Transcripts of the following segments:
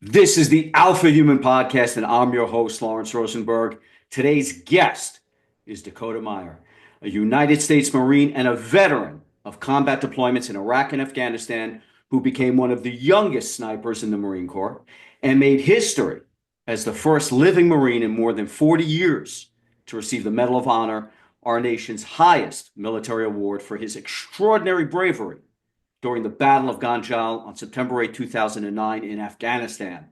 This is the Alpha Human Podcast, and I'm your host, Lawrence Rosenberg. Today's guest is Dakota Meyer, a United States Marine and a veteran of combat deployments in Iraq and Afghanistan, who became one of the youngest snipers in the Marine Corps and made history as the first living Marine in more than 40 years to receive the Medal of Honor, our nation's highest military award, for his extraordinary bravery during the Battle of Ganjal on September 8, 2009 in Afghanistan.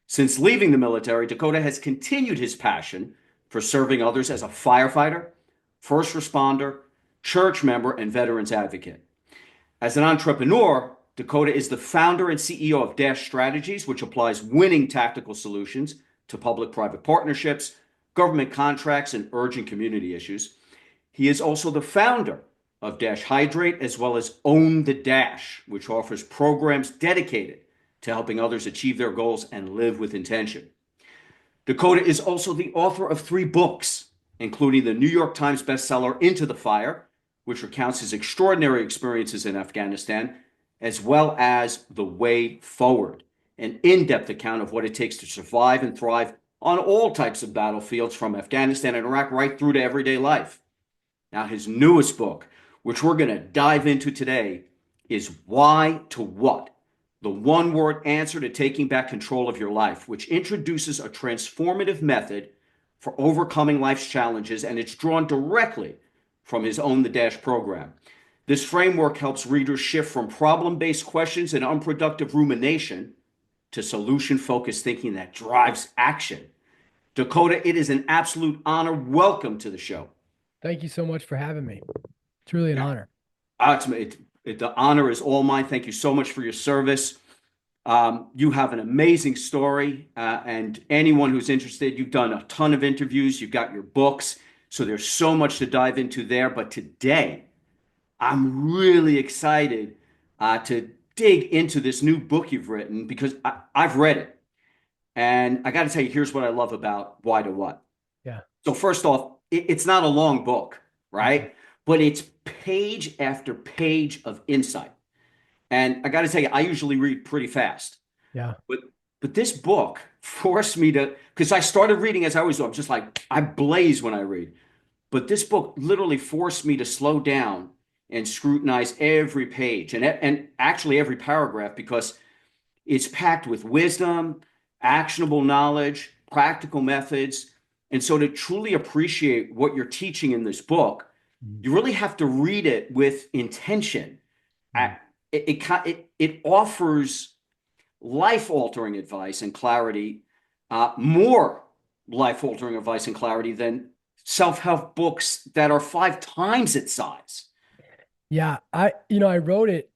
Since leaving the military, Dakota has continued his passion for serving others as a firefighter, first responder, church member, and veterans advocate. As an entrepreneur, Dakota is the founder and CEO of Dash Strategies, which applies winning tactical solutions to public-private partnerships, government contracts, and urgent community issues. He is also the founder of Dash Hydrate, as well as Own the Dash, which offers programs dedicated to helping others achieve their goals and live with intention. Dakota is also the author of 3 books, including the New York Times bestseller Into the Fire, which recounts his extraordinary experiences in Afghanistan, as well as The Way Forward, an in-depth account of what it takes to survive and thrive on all types of battlefields, from Afghanistan and Iraq right through to everyday life. Now, his newest book, which we're going to dive into today, is Why to What? The one-word answer to taking back control of your life, which introduces a transformative method for overcoming life's challenges, and it's drawn directly from his Own the Dash program. This framework helps readers shift from problem-based questions and unproductive rumination to solution-focused thinking that drives action. Dakota, it is an absolute honor. Welcome to the show. Thank you so much for having me. It's really an Yeah. honor. The honor is all mine. Thank you so much for your service. You have an amazing story, and anyone who's interested, you've done a ton of interviews, you've got your books, so there's so much to dive into there. But today, I'm really excited to dig into this new book you've written, because I've read it. And I got to tell you, here's what I love about Why to What. Yeah. So first off, it's not a long book, Mhm. right? But it's page after page of insight. And I got to tell you, I usually read pretty fast, Yeah. but this book forced me to, because I started reading as I always do. I'm just like, I blaze when I read. But this book literally forced me to slow down and scrutinize every page and actually every paragraph, because it's packed with wisdom, actionable knowledge, practical methods. And so to truly appreciate what you're teaching in this book, Mhm. you really have to read it with intention. Mhm. It offers life-altering advice and clarity, more life-altering advice and clarity than self-help books that are 5 times its size. Yeah. I wrote it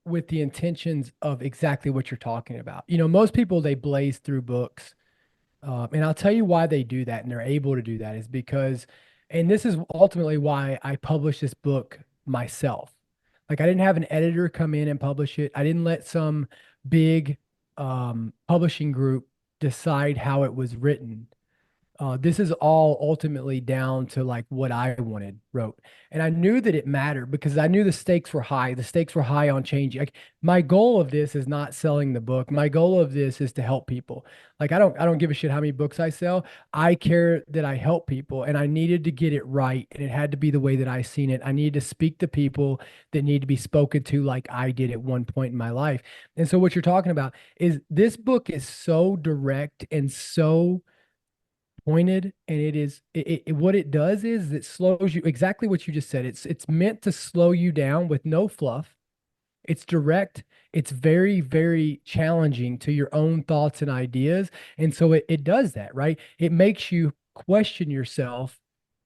with the intentions of exactly what you're talking about. Most people, they blaze through books. And I'll tell you why they do that and they're able to do that is because, and this is ultimately why I published this book myself. Like, I didn't have an editor come in and publish it. I didn't let some big publishing group decide how it was written. This is all ultimately down to like what I wanted wrote. And I knew that it mattered because I knew the stakes were high. The stakes were high on changing. Like, my goal of this is not selling the book. My goal of this is to help people. Like, I don't give a shit how many books I sell. I care that I help people, and I needed to get it right. And it had to be the way that I seen it. I needed to speak to people that need to be spoken to like I did at one point in my life. And so what you're talking about is this book is so direct and so pointed, and what it does is it slows you, exactly what you just said. It's meant to slow you down with no fluff. It's direct. It's very, very challenging to your own thoughts and ideas. And so it does that, right? It makes you question yourself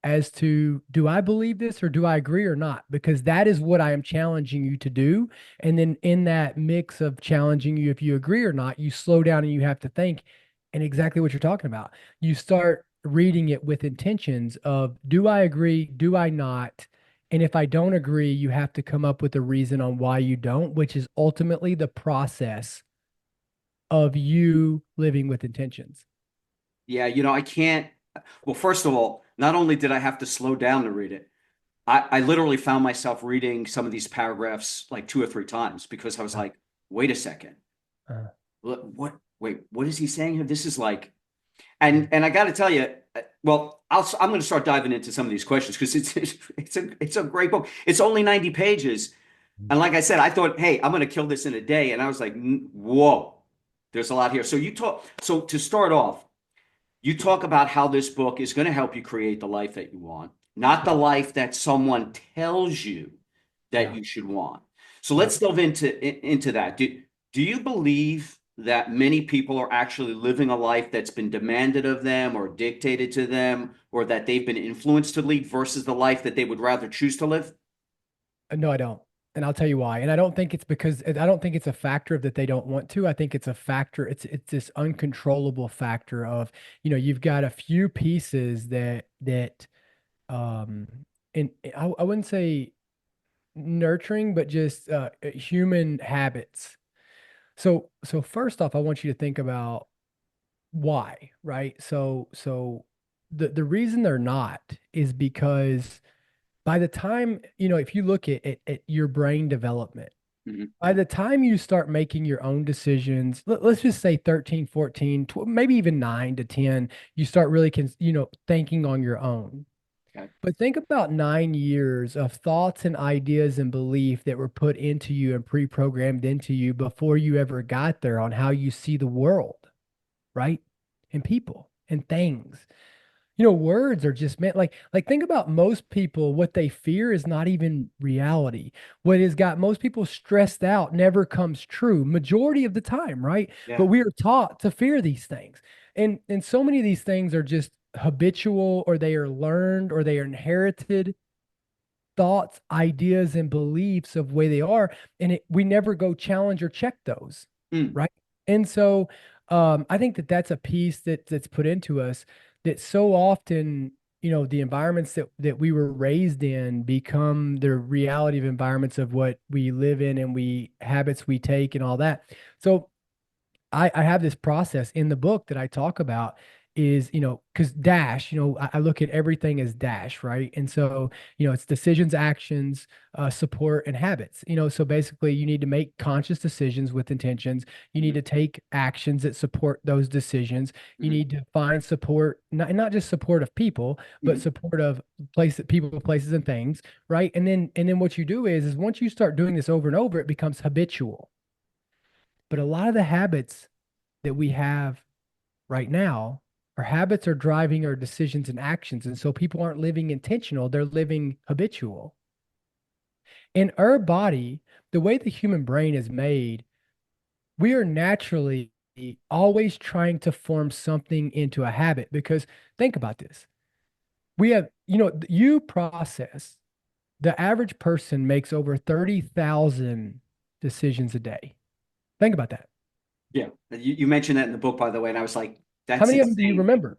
as to, do I believe this or do I agree or not? Because that is what I am challenging you to do. And then in that mix of challenging you, if you agree or not, you slow down and you have to think. And exactly what you're talking about. You start reading it with intentions of, do I agree? Do I not? And if I don't agree, you have to come up with a reason on why you don't, which is ultimately the process of you living with intentions. Yeah, I can't. Well, first of all, not only did I have to slow down to read it, I literally found myself reading some of these paragraphs like 2 or 3 times, because I was Yeah. like, wait a second, Uh, what wait, what is he saying here? This is like, and I got to tell you, well, I'm going to start diving into some of these questions because it's a great book. It's only 90 pages, and like I said, I thought, hey, I'm going to kill this in a day, and I was like, whoa, there's a lot here. So you talk. So to start off, you talk about how this book is going to help you create the life that you want, not the life that someone tells you that Yeah. you should want. So Yeah. let's delve into that. Do you believe that many people are actually living a life that's been demanded of them or dictated to them, or that they've been influenced to lead versus the life that they would rather choose to live? No, I don't. And I'll tell you why. And I don't think it's because I don't think it's a factor of that they don't want to. I think it's a factor. It's this uncontrollable factor of, you've got a few pieces that um and I wouldn't say nurturing, but just human habits. So first off, I want you to think about why, right? So the reason they're not is because by the time, if you look at your brain development, Mhm. by the time you start making your own decisions, let's just say 13, 14, maybe even 9 to 10, you start really, thinking on your own. Okay. But think about 9 years of thoughts and ideas and belief that were put into you and pre-programmed into you before you ever got there on how you see the world, right? And people and things. Words are just meant like think about most people, what they fear is not even reality. What has got most people stressed out never comes true majority of the time, right? But Yeah. we are taught to fear these things. And so many of these things are just habitual, or they are learned, or they are inherited thoughts, ideas, and beliefs of where they are, and we never go challenge or check those, Mm. right? And so, I think that that's a piece that's put into us that so often, the environments that we were raised in become the reality of environments of what we live in and we habits we take and all that. So I have this process in the book that I talk about is, because dash, I look at everything as dash, right? And so, it's decisions, actions, support, and habits. So basically you need to make conscious decisions with intentions. You need Mhm. to take actions that support those decisions. You Mhm. need to find support, not just support of people, but Mhm. support of people, places, and things, right? And then what you do is once you start doing this over and over, it becomes habitual. But a lot of the habits that we have right now, our habits are driving our decisions and actions. And so people aren't living intentional, they're living habitual. In our body, the way the human brain is made, we are naturally always trying to form something into a habit because think about this. We have, you process, the average person makes over 30,000 decisions a day. Think about that. Yeah. You mentioned that in the book, by the way, and I was like, How that's many of them do you insane. remember?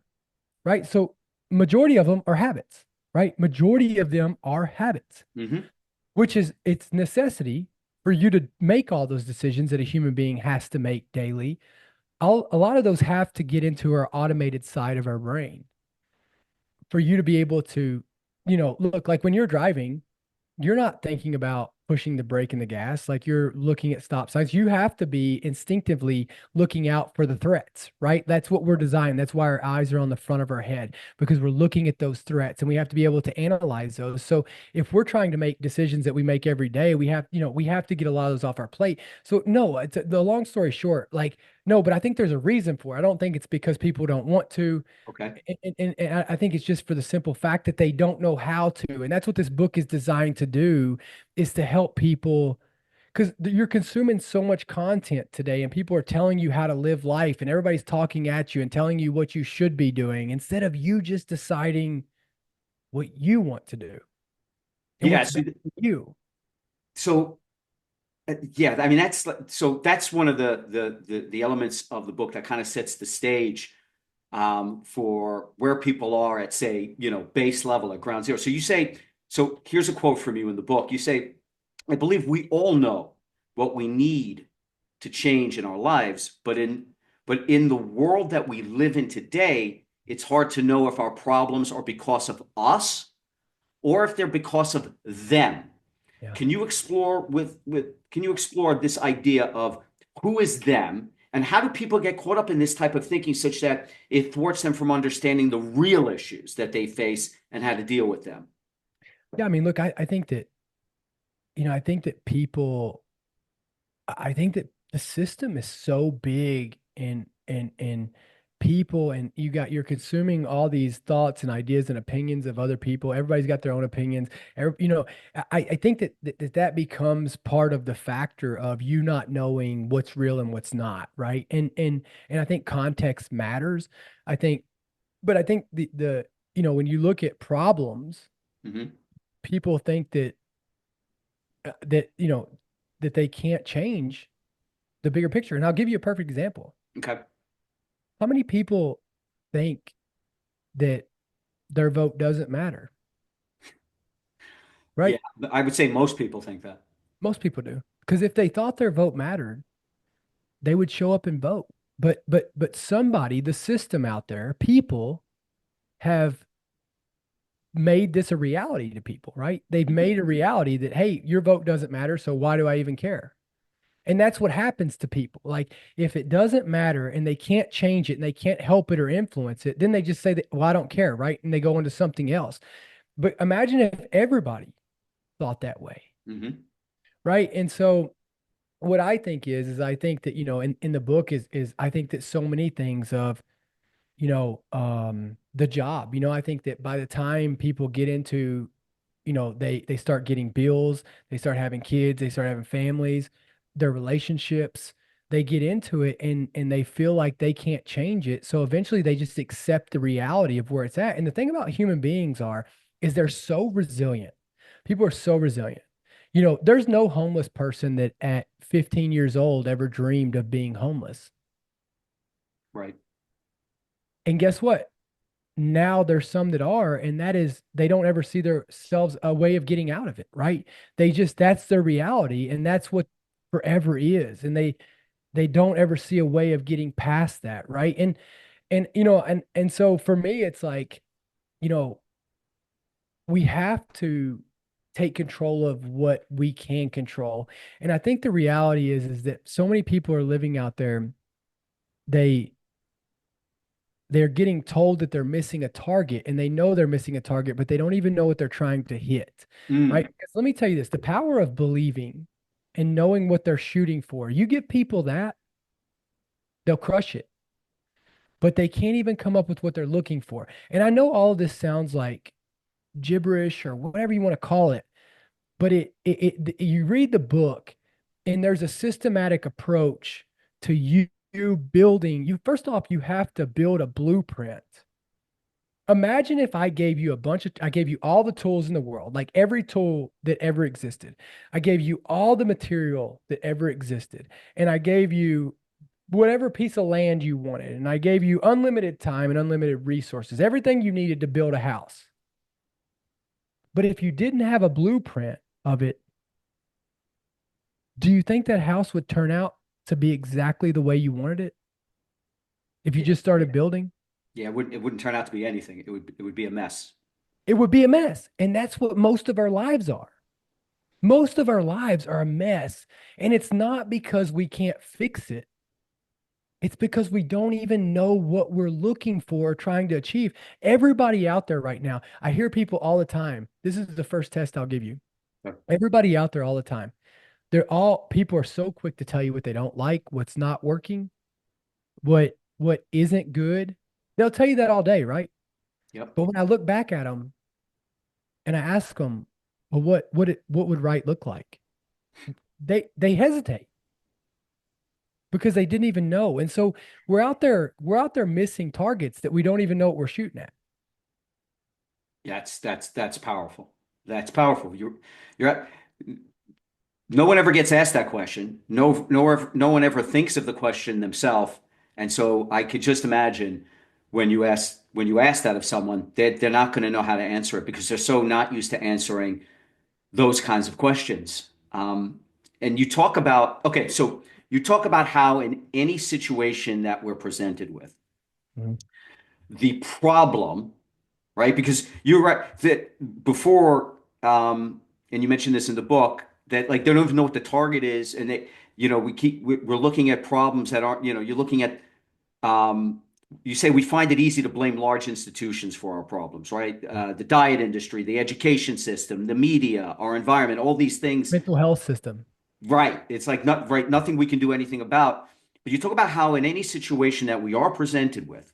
Right? So majority of them are habits, right? Majority of them are habits, Hmm. which is it's necessity for you to make all those decisions that a human being has to make daily. A lot of those have to get into our automated side of our brain for you to be able to, look like when you're driving, you're not thinking about pushing the brake and the gas like you're looking at stop signs. You have to be instinctively looking out for the threats, right? That's what we're designed. That's why our eyes are on the front of our head because we're looking at those threats and we have to be able to analyze those. So if we're trying to make decisions that we make every day, we have to get a lot of those off our plate. So no, the long story short, like no, but I think there's a reason for it. I don't think it's because people don't want to. Okay. And I think it's just for the simple fact that they don't know how to. And that's what this book is designed to do, is to help people because you're consuming so much content today and people are telling you how to live life and everybody's talking at you and telling you what you should be doing instead of you just deciding what you want to do and Yeah. what's So, best for you. so yeah, I mean that's one of the elements of the book that kind of sets the stage for where people are at, say, base level at ground zero. So you say, so here's a quote from you in the book. You say, I believe we all know what we need to change in our lives, but in the world that we live in today, it's hard to know if our problems are because of us or if they're because of them. Yeah. Can you explore this idea of who is them And how do people get caught up in this type of thinking such that it thwarts them from understanding the real issues that they face and how to deal with them? Yeah, I mean, look, I think that, I think that I think that the system is so big and people, and you're consuming all these thoughts and ideas and opinions of other people. Everybody's got their own opinions. I think that becomes part of the factor of you not knowing what's real and what's not, right? And I think context matters. I think, but I think when you look at problems, Hmm. people think that that they can't change the bigger picture. And I'll give you a perfect example. Okay. How many people think that their vote doesn't matter? Yeah, Right? I would say most people think that. Most people do. Because if they thought their vote mattered, they would show up and vote. But somebody, the system out there, people have made this a reality to people, right? They've Mhm. made a reality that, hey, your vote doesn't matter, so why do I even care? And that's what happens to people. Like if it doesn't matter and they can't change it and they can't help it or influence it, then they just say that, well, I don't care, right? And they go into something else. But imagine if everybody thought that way, Hmm. right? And so what I think is I think that, in the book is I think that so many things of, the job, I think that by the time people get into, they start getting bills, they start having kids, they start having families, their relationships, they get into it and they feel like they can't change it. So eventually they just accept the reality of where it's at. And the thing about human beings is they're so resilient. People are so resilient. There's no homeless person that at 15 years old ever dreamed of being homeless. Right. And guess what? Now there's some that are, and that is they don't ever see themselves a way of getting out of it, right? That's their reality, and that's what forever is. And they don't ever see a way of getting past that, right? And so for me, it's like, you know, we have to take control of what we can control. And I think the reality is that so many people are living out there, they they're getting told that they're missing a target and they know they're missing a target, but they don't even know what they're trying to hit. Right. Mm. Because let me tell you this, the power of believing and knowing what they're shooting for. You give people that, they'll crush it, but they can't even come up with what they're looking for. And I know all of this sounds like gibberish or whatever you want to call it, but you read the book and there's a systematic approach to you building. First off, you have to build a blueprint. Imagine if I gave you all the tools in the world, like every tool that ever existed. I gave you all the material that ever existed, and I gave you whatever piece of land you wanted, and I gave you unlimited time and unlimited resources, everything you needed to build a house. But if you didn't have a blueprint of it, do you think that house would turn out to be exactly the way you wanted it if you Yeah. just started building? Yeah, it wouldn't turn out to be anything. It would be a mess. It would be a mess. And that's what most of our lives are. Most of our lives are a mess. And it's not because we can't fix it. It's because we don't even know what we're looking for, or trying to achieve. Everybody out there right now, I hear people all the time. This is the first test I'll give you. Sure. Everybody out there all the time. People are so quick to tell you what they don't like, what's not working, what isn't good. They'll tell you that all day, right? Yep. But when I look back at them and I ask them, well, what would right look like? They hesitate because they didn't even know. And so we're out there missing targets that we don't even know what we're shooting at. Yeah, that's powerful. That's powerful. You're no one ever gets asked that question. No one ever thinks of the question themselves. And so I could just imagine when you ask that of someone, they're not going to know how to answer it because they're so not used to answering those kinds of questions. And you talk about, okay, so you talk about how in any situation that we're presented with, Mhm. the problem, right? Because you're right that before, and you mentioned this in the book, that like they don't even know what the target is, and we're looking at problems that aren't, you're looking at, um, you say we find it easy to blame large institutions for our problems, right? The diet industry, the education system, the media, our environment, all these things. Mental health system. Right. It's like not right, nothing we can do anything about. But you talk about how in any situation that we are presented with,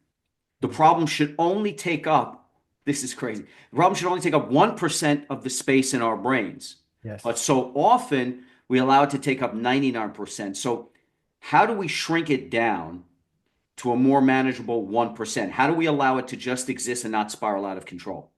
the problem should only take up, this is crazy. The problem should only take up 1% of the space in our brains. Yes. But so often we allow it to take up 99%. So how do we shrink it down to a more manageable 1%? How do we allow it to just exist and not spiral out of control?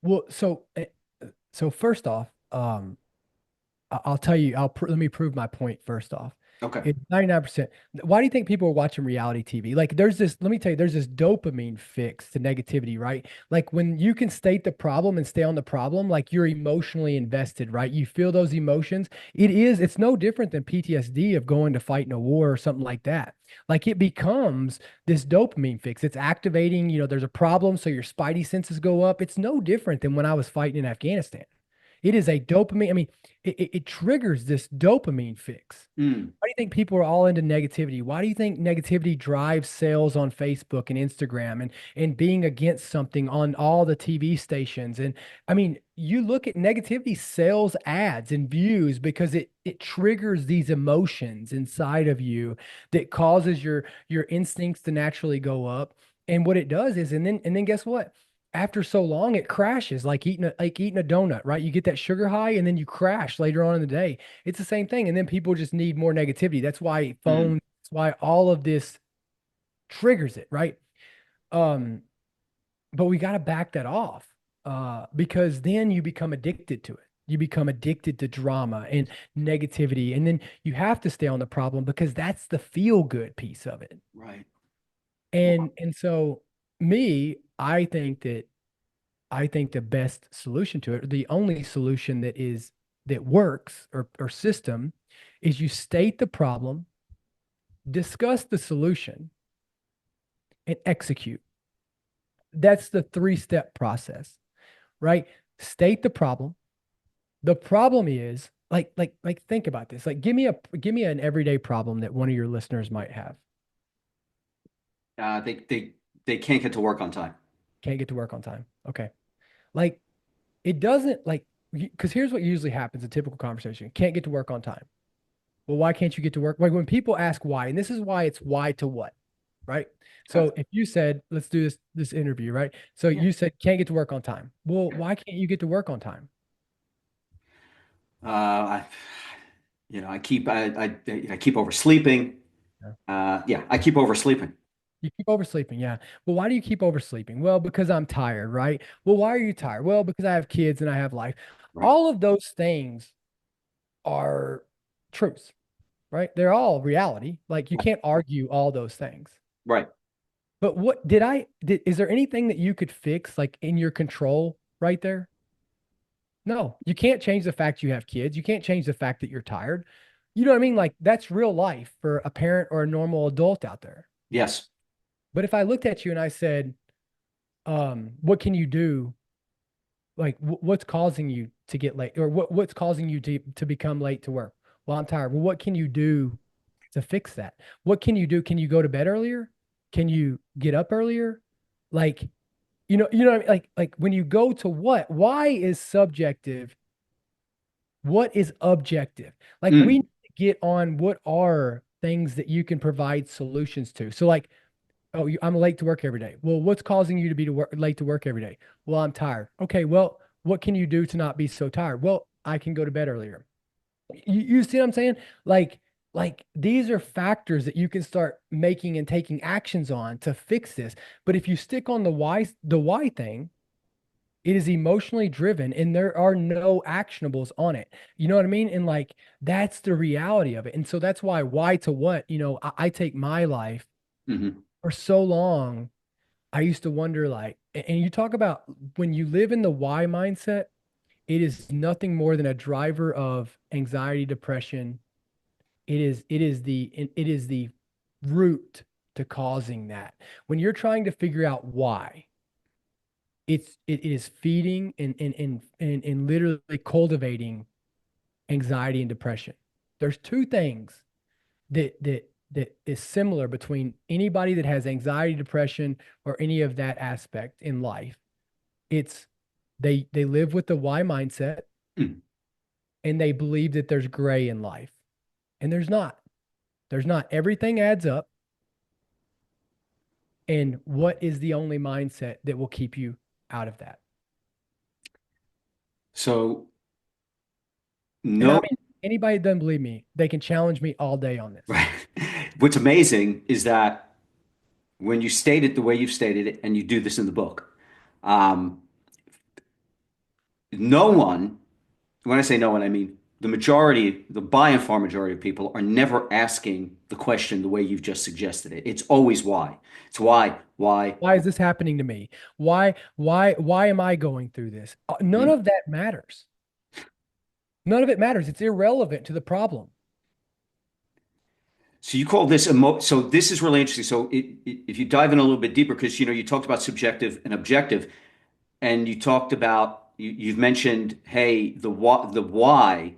Well, so first off, I'll tell you, let me prove my point first off. Okay. It's 99%. Why do you think people are watching reality TV? Like let me tell you, there's this dopamine fix to negativity, right? Like when you can state the problem and stay on the problem, like you're emotionally invested, right? You feel those emotions. It's no different than PTSD of going to fight in a war or something like that. Like it becomes this dopamine fix. It's activating, there's a problem, so your spidey senses go up. It's no different than when I was fighting in Afghanistan. It is a dopamine. I mean, it triggers this dopamine fix. Mm, Why do you think people are all into negativity? Why do you think negativity drives sales on Facebook and Instagram and being against something on all the TV stations? And I mean, you look at negativity sales ads and views because it triggers these emotions inside of you that causes your instincts to naturally go up. And what it does is, and then guess what? After so long, it crashes like eating a donut, right? You get that sugar high and then you crash later on in the day. It's the same thing. And then people just need more negativity. That's why mm, that's why all of this triggers it, right? Um, but we got to back that off because then you become addicted to it. You become addicted to drama and negativity. And then you have to stay on the problem because that's the feel good piece of it. right. And so me, I think the best solution to it, the only solution that works or system is you state the problem, discuss the solution, and execute. That's the three-step process, right? State the problem. The problem is like think about this. Like give me an everyday problem that one of your listeners might have. They can't get to work on time. Can't get to work on time. Okay. Like it doesn't like because here's what usually happens, a typical conversation. Can't get to work on time. Well, why can't you get to work? Like when people ask why, and this is why it's why to what, right? Okay. So if you said, let's do this interview, right? So Yeah. you said can't get to work on time. Well, why can't you get to work on time? I, I keep oversleeping. Yeah. Yeah, I keep oversleeping. You keep oversleeping, yeah. Well, why do you keep oversleeping? Well, because I'm tired, right? Well, why are you tired? Well, because I have kids and I have life. Right. All of those things are truths, right? They're all reality. Like you Right. can't argue all those things. Right. But is there anything that you could fix like in your control right there? No, you can't change the fact you have kids. You can't change the fact that you're tired. You know what I mean? Like that's real life for a parent or a normal adult out there. Yes. But if I looked at you and I said, what can you do? Like what's causing you to get late or what's causing you to become late to work? Well, I'm tired. Well, what can you do to fix that? What can you do? Can you go to bed earlier? Can you get up earlier? Like, what I mean? Like when you go to why is subjective? What is objective? Like we Mm, need to get on what are things that you can provide solutions to. So like, oh, I'm late to work every day. Well, what's causing you to be late to work every day? Well, I'm tired. Okay, well, what can you do to not be so tired? Well, I can go to bed earlier. You see what I'm saying? Like these are factors that you can start making and taking actions on to fix this. But if you stick on the why thing, it is emotionally driven and there are no actionables on it. You know what I mean? And like that's the reality of it. And so that's why to what, I take my life hmm for so long. I used to wonder like, and you talk about when you live in the why mindset, it is nothing more than a driver of anxiety, depression. It is the root to causing that. When you're trying to figure out why, it is feeding and literally cultivating anxiety and depression. There's two things that is similar between anybody that has anxiety, depression, or any of that aspect in life. It's they live with the why mindset Mm. and they believe that there's gray in life. And there's not. There's not. Everything adds up. And what is the only mindset that will keep you out of that? So And I no, mean, anybody that doesn't believe me, they can challenge me all day on this. right. What's amazing is that when you state it the way you've stated it, and you do this in the book, um, no one, when I say no one, I mean the majority, the by and far majority of people are never asking the question the way you've just suggested it. It's always why. It's why. Why is this happening to me? Why am I going through this? None Mm. of that matters. None of it matters. It's irrelevant to the problem. So you call this so this is really interesting. So if you dive in a little bit deeper, because you talked about subjective and objective, and you talked about you've mentioned, hey, the why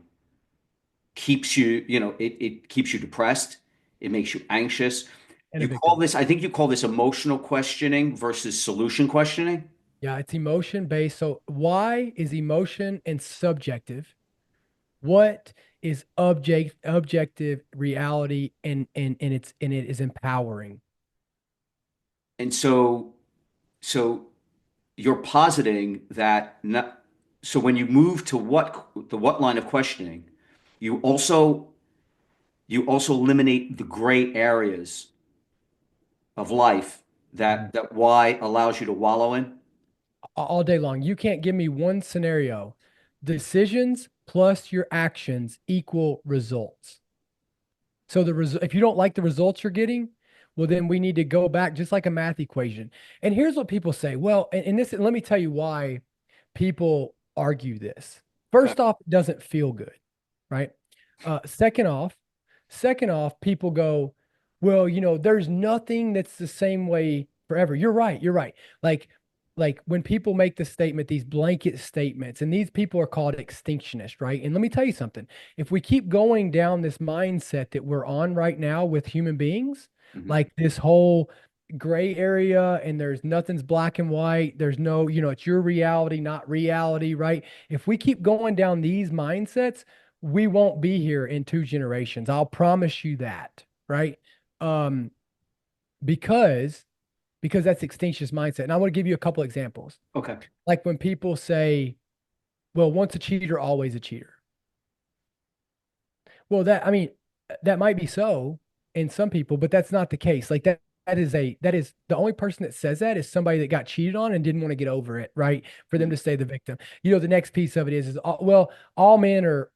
keeps you, it keeps you depressed, it makes you anxious. And a You call victim. this, I think you call this emotional questioning versus solution questioning. Yeah, it's emotion based. So why is emotion and subjective? What is objective reality and it is empowering. And so you're positing that not, so when you move to what line of questioning, you also eliminate the gray areas of life Mhm. that why allows you to wallow in. All day long. You can't give me one scenario. Decisions plus your actions equal results. So if you don't like the results you're getting, well, then we need to go back just like a math equation. And here's what people say. Well, and this, let me tell you why people argue this. Okay. First off, it doesn't feel good, right? Second off, people go, well, there's nothing that's the same way forever. You're right. You're right. Like, like when people make the statement, these blanket statements, and these people are called extinctionists, right? And let me tell you something. If we keep going down this mindset that we're on right now with human beings, Mhm. like this whole gray area and there's nothing's black and white, there's no, it's your reality, not reality, right? If we keep going down these mindsets, we won't be here in 2 generations. I'll promise you that, right? Um, because that's extinctionist mindset. And I want to give you a couple examples. Okay. Like when people say, well, once a cheater, always a cheater. Well, I mean, that might be so in some people, but that's not the case. Like that is the only person that says that is somebody that got cheated on and didn't want to get over it, right? For them Mm. to stay the victim. The next piece of it is well, all men are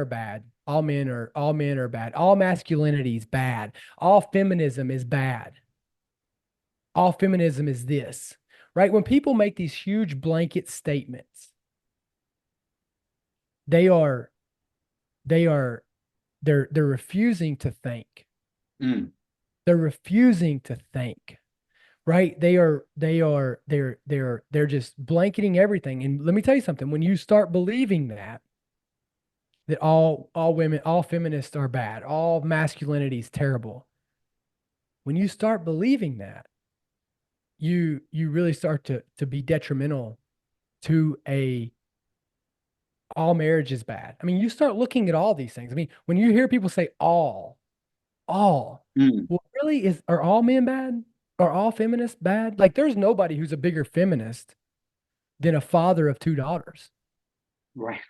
bad. All men are bad. All masculinity is bad. All feminism is bad. All feminism is this, right? When people make these huge blanket statements, they are they are they're refusing to think. Mm. They're refusing to think, right? They're just blanketing everything. And let me tell you something, when you start believing that all women, all feminists are bad, all masculinity is terrible, when you start believing that, you really start to be detrimental to a all marriage is bad. I mean, you start looking at all these things. I mean, when you hear people say all. Mm. Well, really, are all men bad? Are all feminists bad? Like, there's nobody who's a bigger feminist than a father of 2 daughters. Right.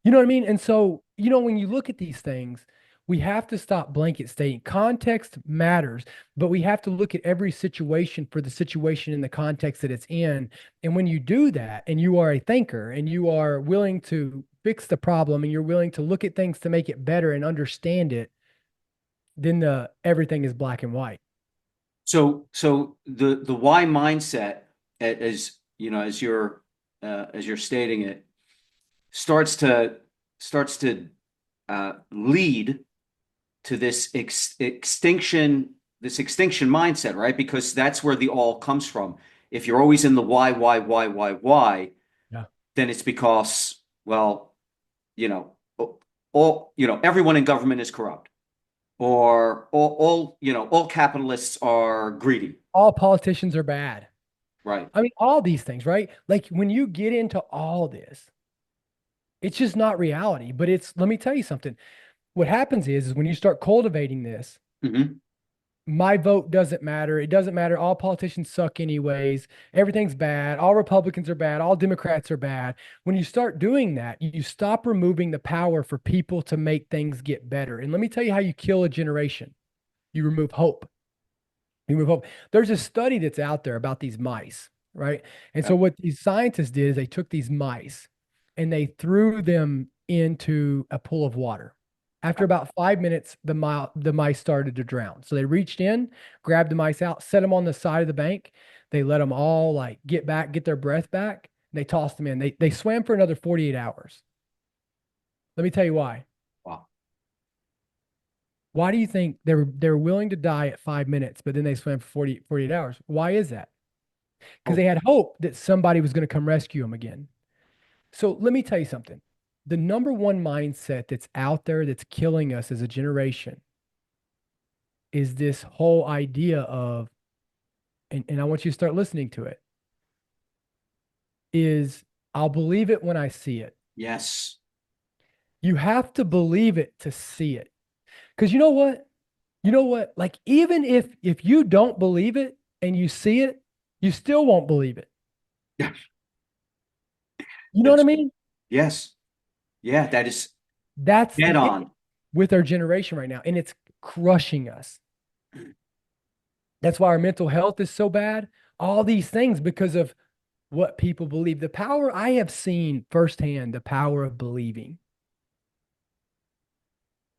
You know what I mean? And so, when you look at these things, we have to stop blanket stating. Context matters, but we have to look at every situation for the situation in the context that it's in. And when you do that, and you are a thinker, and you are willing to fix the problem, and you're willing to look at things to make it better and understand it, then everything is black and white. So the why mindset, as as you're stating it, starts to lead to this extinction mindset, right? Because that's where the all comes from. If you're always in the why, Yeah. then it's because, well, you know, all everyone in government is corrupt. or all capitalists are greedy. All politicians are bad. Right. I mean, all these things, right? Like when you get into all this, it's just not reality. But let me tell you something. What happens is when you start cultivating this, Hmm. my vote doesn't matter. It doesn't matter. All politicians suck anyways. Everything's bad. All Republicans are bad. All Democrats are bad. When you start doing that, you stop removing the power for people to make things get better. And let me tell you how you kill a generation. You remove hope. You remove hope. There's a study that's out there about these mice, right? And so Yeah. what these scientists did is they took these mice and they threw them into a pool of water. After about 5 minutes, the mice started to drown. So they reached in, grabbed the mice out, set them on the side of the bank. They let them all like get back, get their breath back. And they tossed them in. They swam for another 48 hours. Let me tell you why. Wow. Why do you think they were willing to die at 5 minutes, but then they swam for 48 hours? Why is that? Because they Hope. had hope that somebody was going to come rescue them again. So let me tell you something. The number one mindset that's out there that's killing us as a generation is this whole idea of, and I want you to start listening to it, is I'll believe it when I see it. Yes. You have to believe it to see it. Because you know what? You know what? Like even if you don't believe it and you see it, you still won't believe it. You know what I That's mean? yes. Yeah, that is That's dead the on. with our generation right now, and it's crushing us. That's why our mental health is so bad. All these things because of what people believe. The power I have seen firsthand, the power of believing.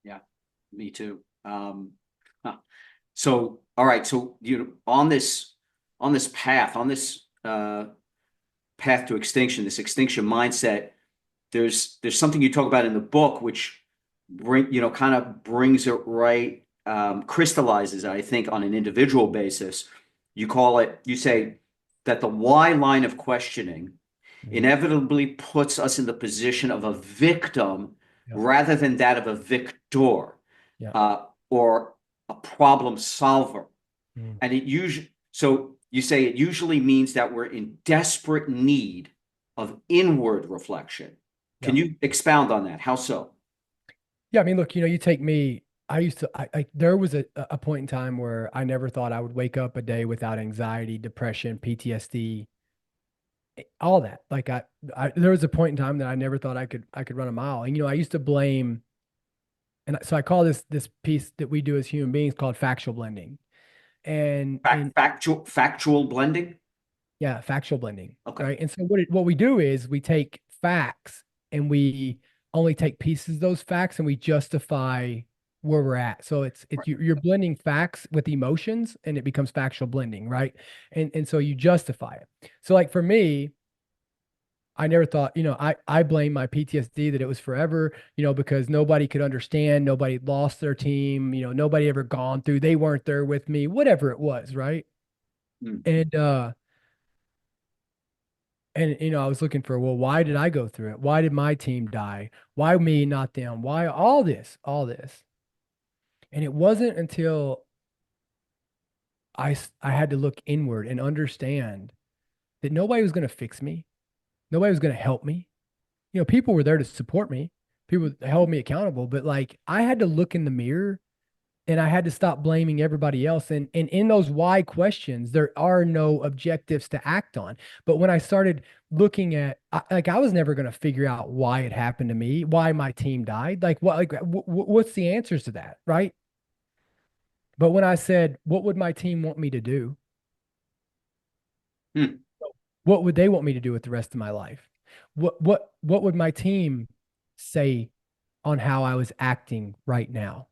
Yeah, me too. Huh. So, all right. So, on this path, on this path to extinction, this extinction mindset, there's something you talk about in the book, which kind of brings it right, crystallizes it, I think, on an individual basis. You say that the why line of questioning Mhm. inevitably puts us in the position of a victim Yeah. rather than that of a victor, Yeah. or a problem solver. Mhm. And so you say it usually means that we're in desperate need of inward reflection. Can Yeah. you expound on that? How so? Yeah. I mean, look, you take me, I used to, there was a point in time where I never thought I would wake up a day without anxiety, depression, PTSD, all that. Like there was a point in time that I never thought I could run a mile. And, I used to blame, and so I call this piece that we do as human beings called factual blending. And Factual blending. yeah, factual blending, Okay. right? And so what we do is we take facts and we only take pieces of those facts and we justify where we're at. So Right. you're blending facts with emotions and it becomes factual blending, right? And so you justify it. So like for me, I never thought, I blame my PTSD that it was forever, because nobody could understand, nobody lost their team, nobody ever gone through, they weren't there with me, whatever it was, right? Mm. And I was looking for, well, why did I go through it? Why did my team die? Why me, not them? Why all this, all this? And it wasn't until I had to look inward and understand that nobody was going to fix me. Nobody was going to help me. People were there to support me. People held me accountable, but like I had to look in the mirror and I had to stop blaming everybody else. And in those why questions, there are no objectives to act on. But when I started looking at, like, I was never going to figure out why it happened to me, why my team died. Like, what's the answers to that, right? But when I said, what would my team want me to do? Hmm. What would they want me to do with the rest of my life? What would my team say on how I was acting right now?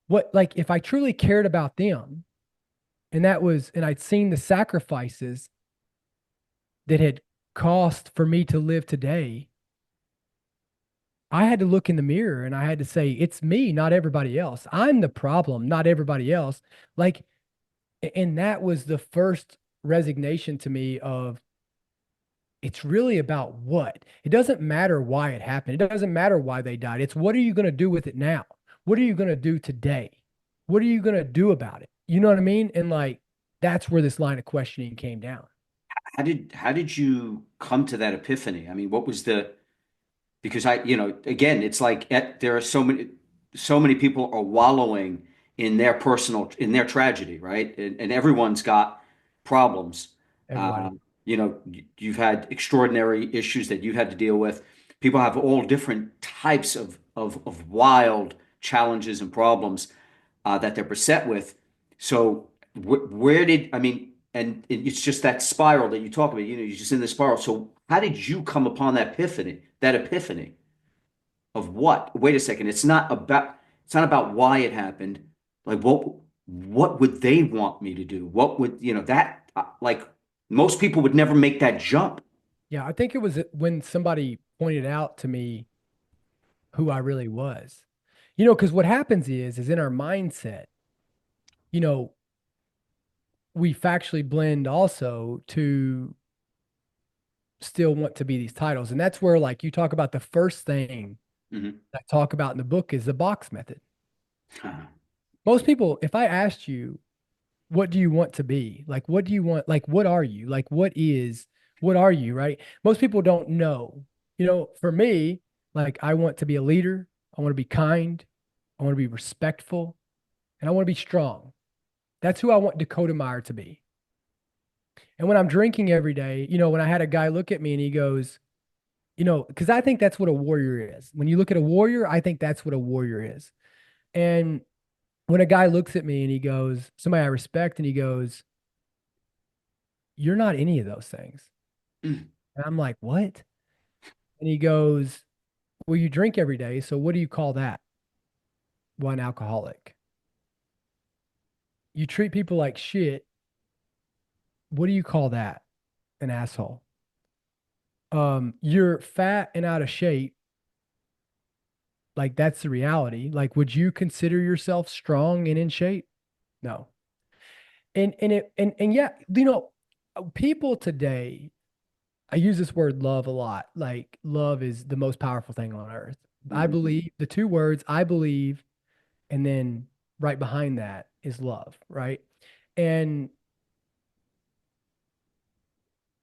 What, like, if I truly cared about them, and I'd seen the sacrifices that had cost for me to live today, I had to look in the mirror and I had to say, it's me, not everybody else. I'm the problem, not everybody else. Like, and that was the first resignation to me of it's really about what. It doesn't matter why it happened. It doesn't matter why they died. It's what are you going to do with it now? What are you going to do today? what are you going to do about it? You know what I mean? And like, that's where this line of questioning came down. How did you come to that epiphany? I mean, what was the because again, it's like there are so many people are wallowing in their tragedy, right? And everyone's got problems. Everybody. You've had extraordinary issues that you've had to deal with. People have all different types of wild challenges and problems that they're beset with. So where did I mean? And it's just that spiral that you talk about. You're just in the spiral. So how did you come upon that epiphany? That epiphany of what? Wait a second. It's not about why it happened. Like what would they want me to do? What would that like most people would never make that jump. Yeah, I think it was when somebody pointed out to me who I really was. Because what happens is in our mindset, you know, we factually blend also to still want to be these titles. And that's where, like, you talk about the first thing Hmm. I talk about in the book is the box method. Most people, if I asked you, what do you want to be? Like, what do you want? Like, what are you? Like, what are you? Right? Most people don't know. For me, like, I want to be a leader. I want to be kind. I want to be respectful, and I want to be strong. That's who I want Dakota Meyer to be. And when I'm drinking every day, when I had a guy look at me and he goes, because I think that's what a warrior is. When you look at a warrior, I think that's what a warrior is. And when a guy looks at me and he goes, somebody I respect, and he goes, "You're not any of those things." Mm. And I'm like, "What?" And he goes, "Well, you drink every day. So what do you call that?" "Well, an alcoholic." "You treat people like shit. What do you call that?" "An asshole." "You're fat and out of shape. Like, that's the reality. Like, would you consider yourself strong and in shape?" "No." And yeah, people today, I use this word love a lot. Like, love is the most powerful thing on earth. I Mhm. believe the two words I believe, and then right behind that is love, right? And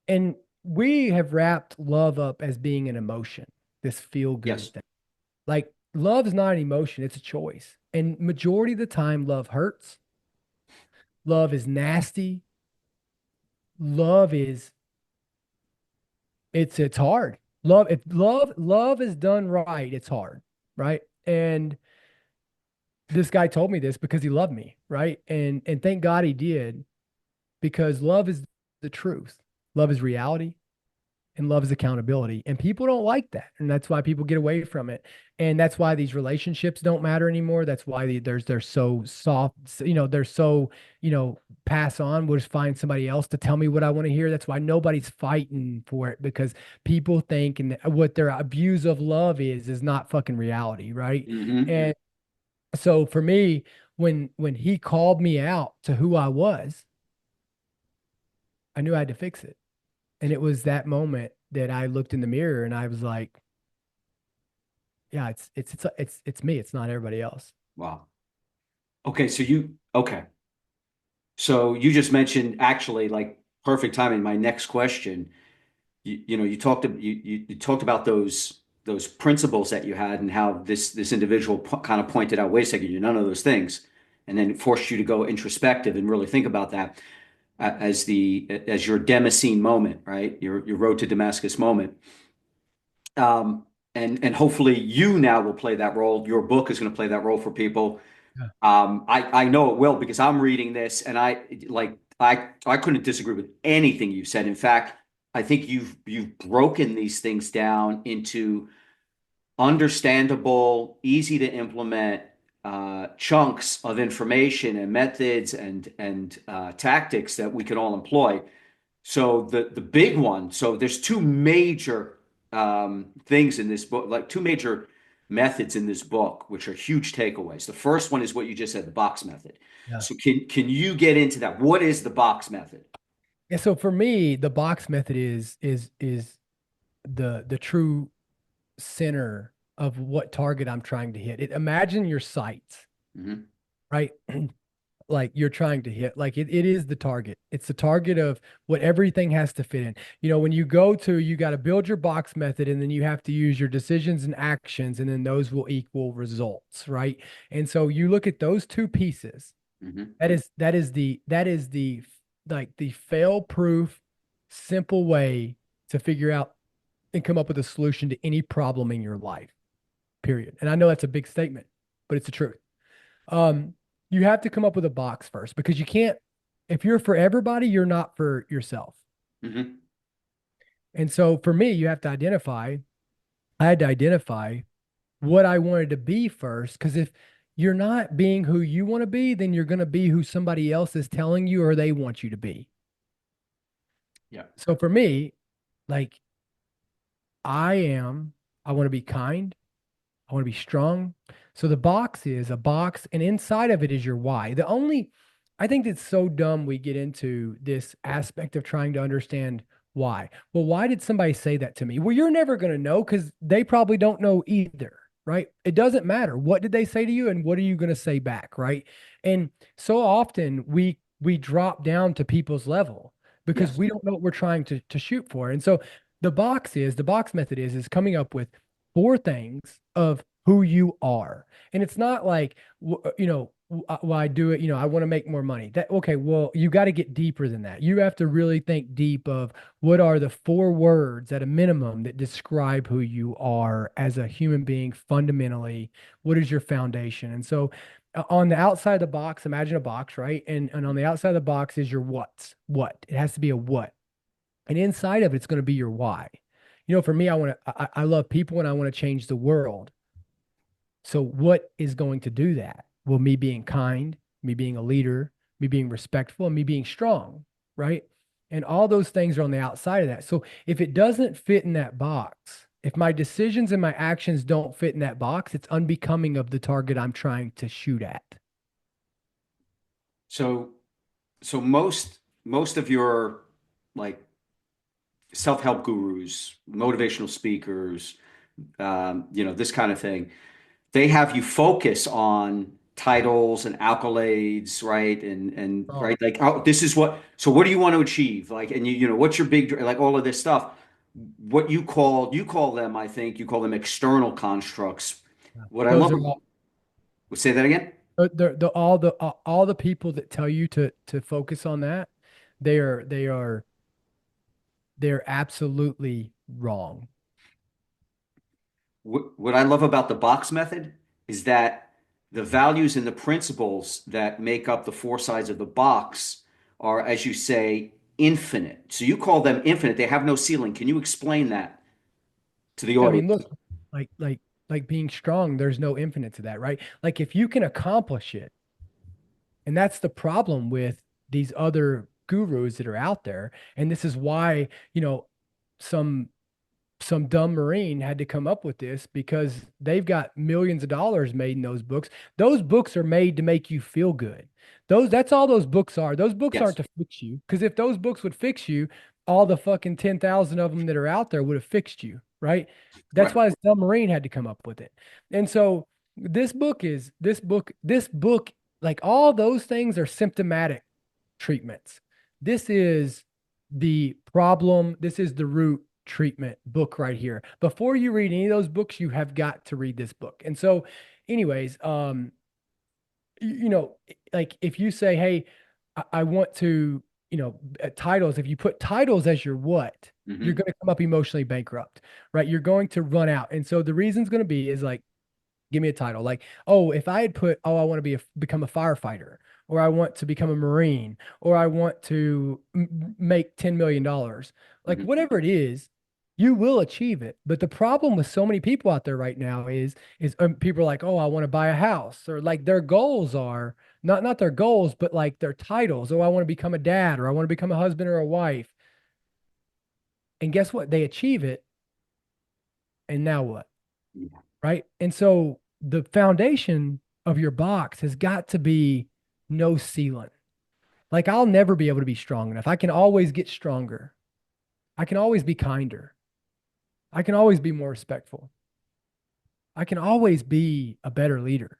and we have wrapped love up as being an emotion, this feel good Yes. thing. Like, love is not an emotion, it's a choice. And majority of the time, love hurts. Love is nasty. Love is it's hard. Love is done right, it's hard, right? And this guy told me this because he loved me, right? And thank God he did, because love is the truth. Love is reality, and love is accountability. And people don't like that. And that's why people get away from it. And that's why these relationships don't matter anymore. That's why they're so soft, they're so, pass on. We'll just find somebody else to tell me what I want to hear. That's why nobody's fighting for it, because people think and what their abuse of love is not fucking reality, right? Hmm. And so for me, when he called me out to who I was, I knew I had to fix it. And it was that moment that I looked in the mirror and I was like, yeah, it's me. It's not everybody else. Wow. Okay. So you just mentioned actually like perfect timing. My next question. You talked about those principles that you had and how this individual kind of pointed out, wait a second, you're none of those things, and then it forced you to go introspective and really think about that as your Damascene moment, right? Your road to Damascus moment. And hopefully you now will play that role. Your book is going to play that role for people. Yeah. I know it will because I'm reading this and I couldn't disagree with anything you said. In fact, I think you've broken these things down into understandable, easy to implement chunks of information and methods and tactics that we can all employ. So the big one. So there's two major things in this book, like two major methods in this book, which are huge takeaways. The first one is what you just said, the box method. Yeah. So can you get into that? What is the box method? Yeah. So for me, the box method is the true center of what target I'm trying to hit. Imagine your sights. Hmm. right? Like you're trying to hit. Like it is the target. It's the target of what everything has to fit in. When you go to, you got to build your box method, and then you have to use your decisions and actions, and then those will equal results, right? And so you look at those two pieces. Hmm. That is the like the fail proof, simple way to figure out and come up with a solution to any problem in your life, period. And I know that's a big statement, but it's the truth. Um, you have to come up with a box first because you can't, if you're for everybody, you're not for yourself. Hmm. And so for me, I had to identify what I wanted to be first. Because if you're not being who you want to be, then you're going to be who somebody else is telling you or they want you to be. Yeah. So for me, like I am, I want to be kind. I want to be strong. So the box is a box, and inside of it is your why. I think it's so dumb we get into this aspect of trying to understand why. Well, why did somebody say that to me? Well, you're never going to know because they probably don't know either, right? It doesn't matter. What did they say to you, and what are you going to say back, right? And so often we drop down to people's level because Yes. we don't know what we're trying to shoot for. And so the box method is coming up with four things of who you are. And it's not like, well, I do it, I want to make more money. That, okay, well, you got to get deeper than that. You have to really think deep of what are the four words at a minimum that describe who you are as a human being fundamentally. What is your foundation? And so on the outside of the box, imagine a box, right? And on the outside of the box is your what. It has to be a what. And inside of it's going to be your why. For me, I love people and I want to change the world. So what is going to do that? Well, me being kind, me being a leader, me being respectful, and me being strong, right? And all those things are on the outside of that. So if it doesn't fit in that box, if my decisions and my actions don't fit in that box, it's unbecoming of the target I'm trying to shoot at. So, so most of your like self-help gurus, motivational speakers, this kind of thing, they have you focus on titles and accolades, right? And Oh, right, like, oh, this is what. So, what do you want to achieve? Like, and what's your big, like, all of this stuff. What you call them, I think you call them external constructs. yeah. What I Those love. are all Say that again. all the people that tell you to focus on that, they're absolutely wrong. What I love about the box method is that the values and the principles that make up the four sides of the box are, as you say, infinite. So you call them infinite. They have no ceiling. Can you explain that to the I mean, audience? look, like like like being strong, there's no infinite to that, right? Like if you can accomplish it, and that's the problem with these other gurus that are out there, and this is why, some some dumb Marine had to come up with this because they've got millions of dollars made in those books. Those books are made to make you feel good. That's all those books are. Those books Yes, aren't to fix you. Because if those books would fix you, all the fucking 10,000 of them that are out there would have fixed you, right? That's correct. why this dumb Marine had to come up with it. And so this book, like all those things are symptomatic treatments. This is the problem. This is the root treatment book right here. Before you read any of those books, you have got to read this book. And so, anyways, like if you say, hey, I want to, titles, if you put titles as your what, you're Hmm. going to come up emotionally bankrupt, right? You're going to run out. And so the reason's going to be is like, give me a title. Like, oh, if I had put, oh, I want to become a firefighter, or I want to become a Marine, or I want to make $10 million, like Hmm. whatever it is, you will achieve it. But the problem with so many people out there right now is people are like, oh, I want to buy a house, or like their goals are not their goals, but like their titles. Oh, I want to become a dad, or I want to become a husband or a wife. And guess what? They achieve it, and now what? Yeah. Right? And so the foundation of your box has got to be no ceiling. Like I'll never be able to be strong enough. I can always get stronger. I can always be kinder. I can always be more respectful. I can always be a better leader.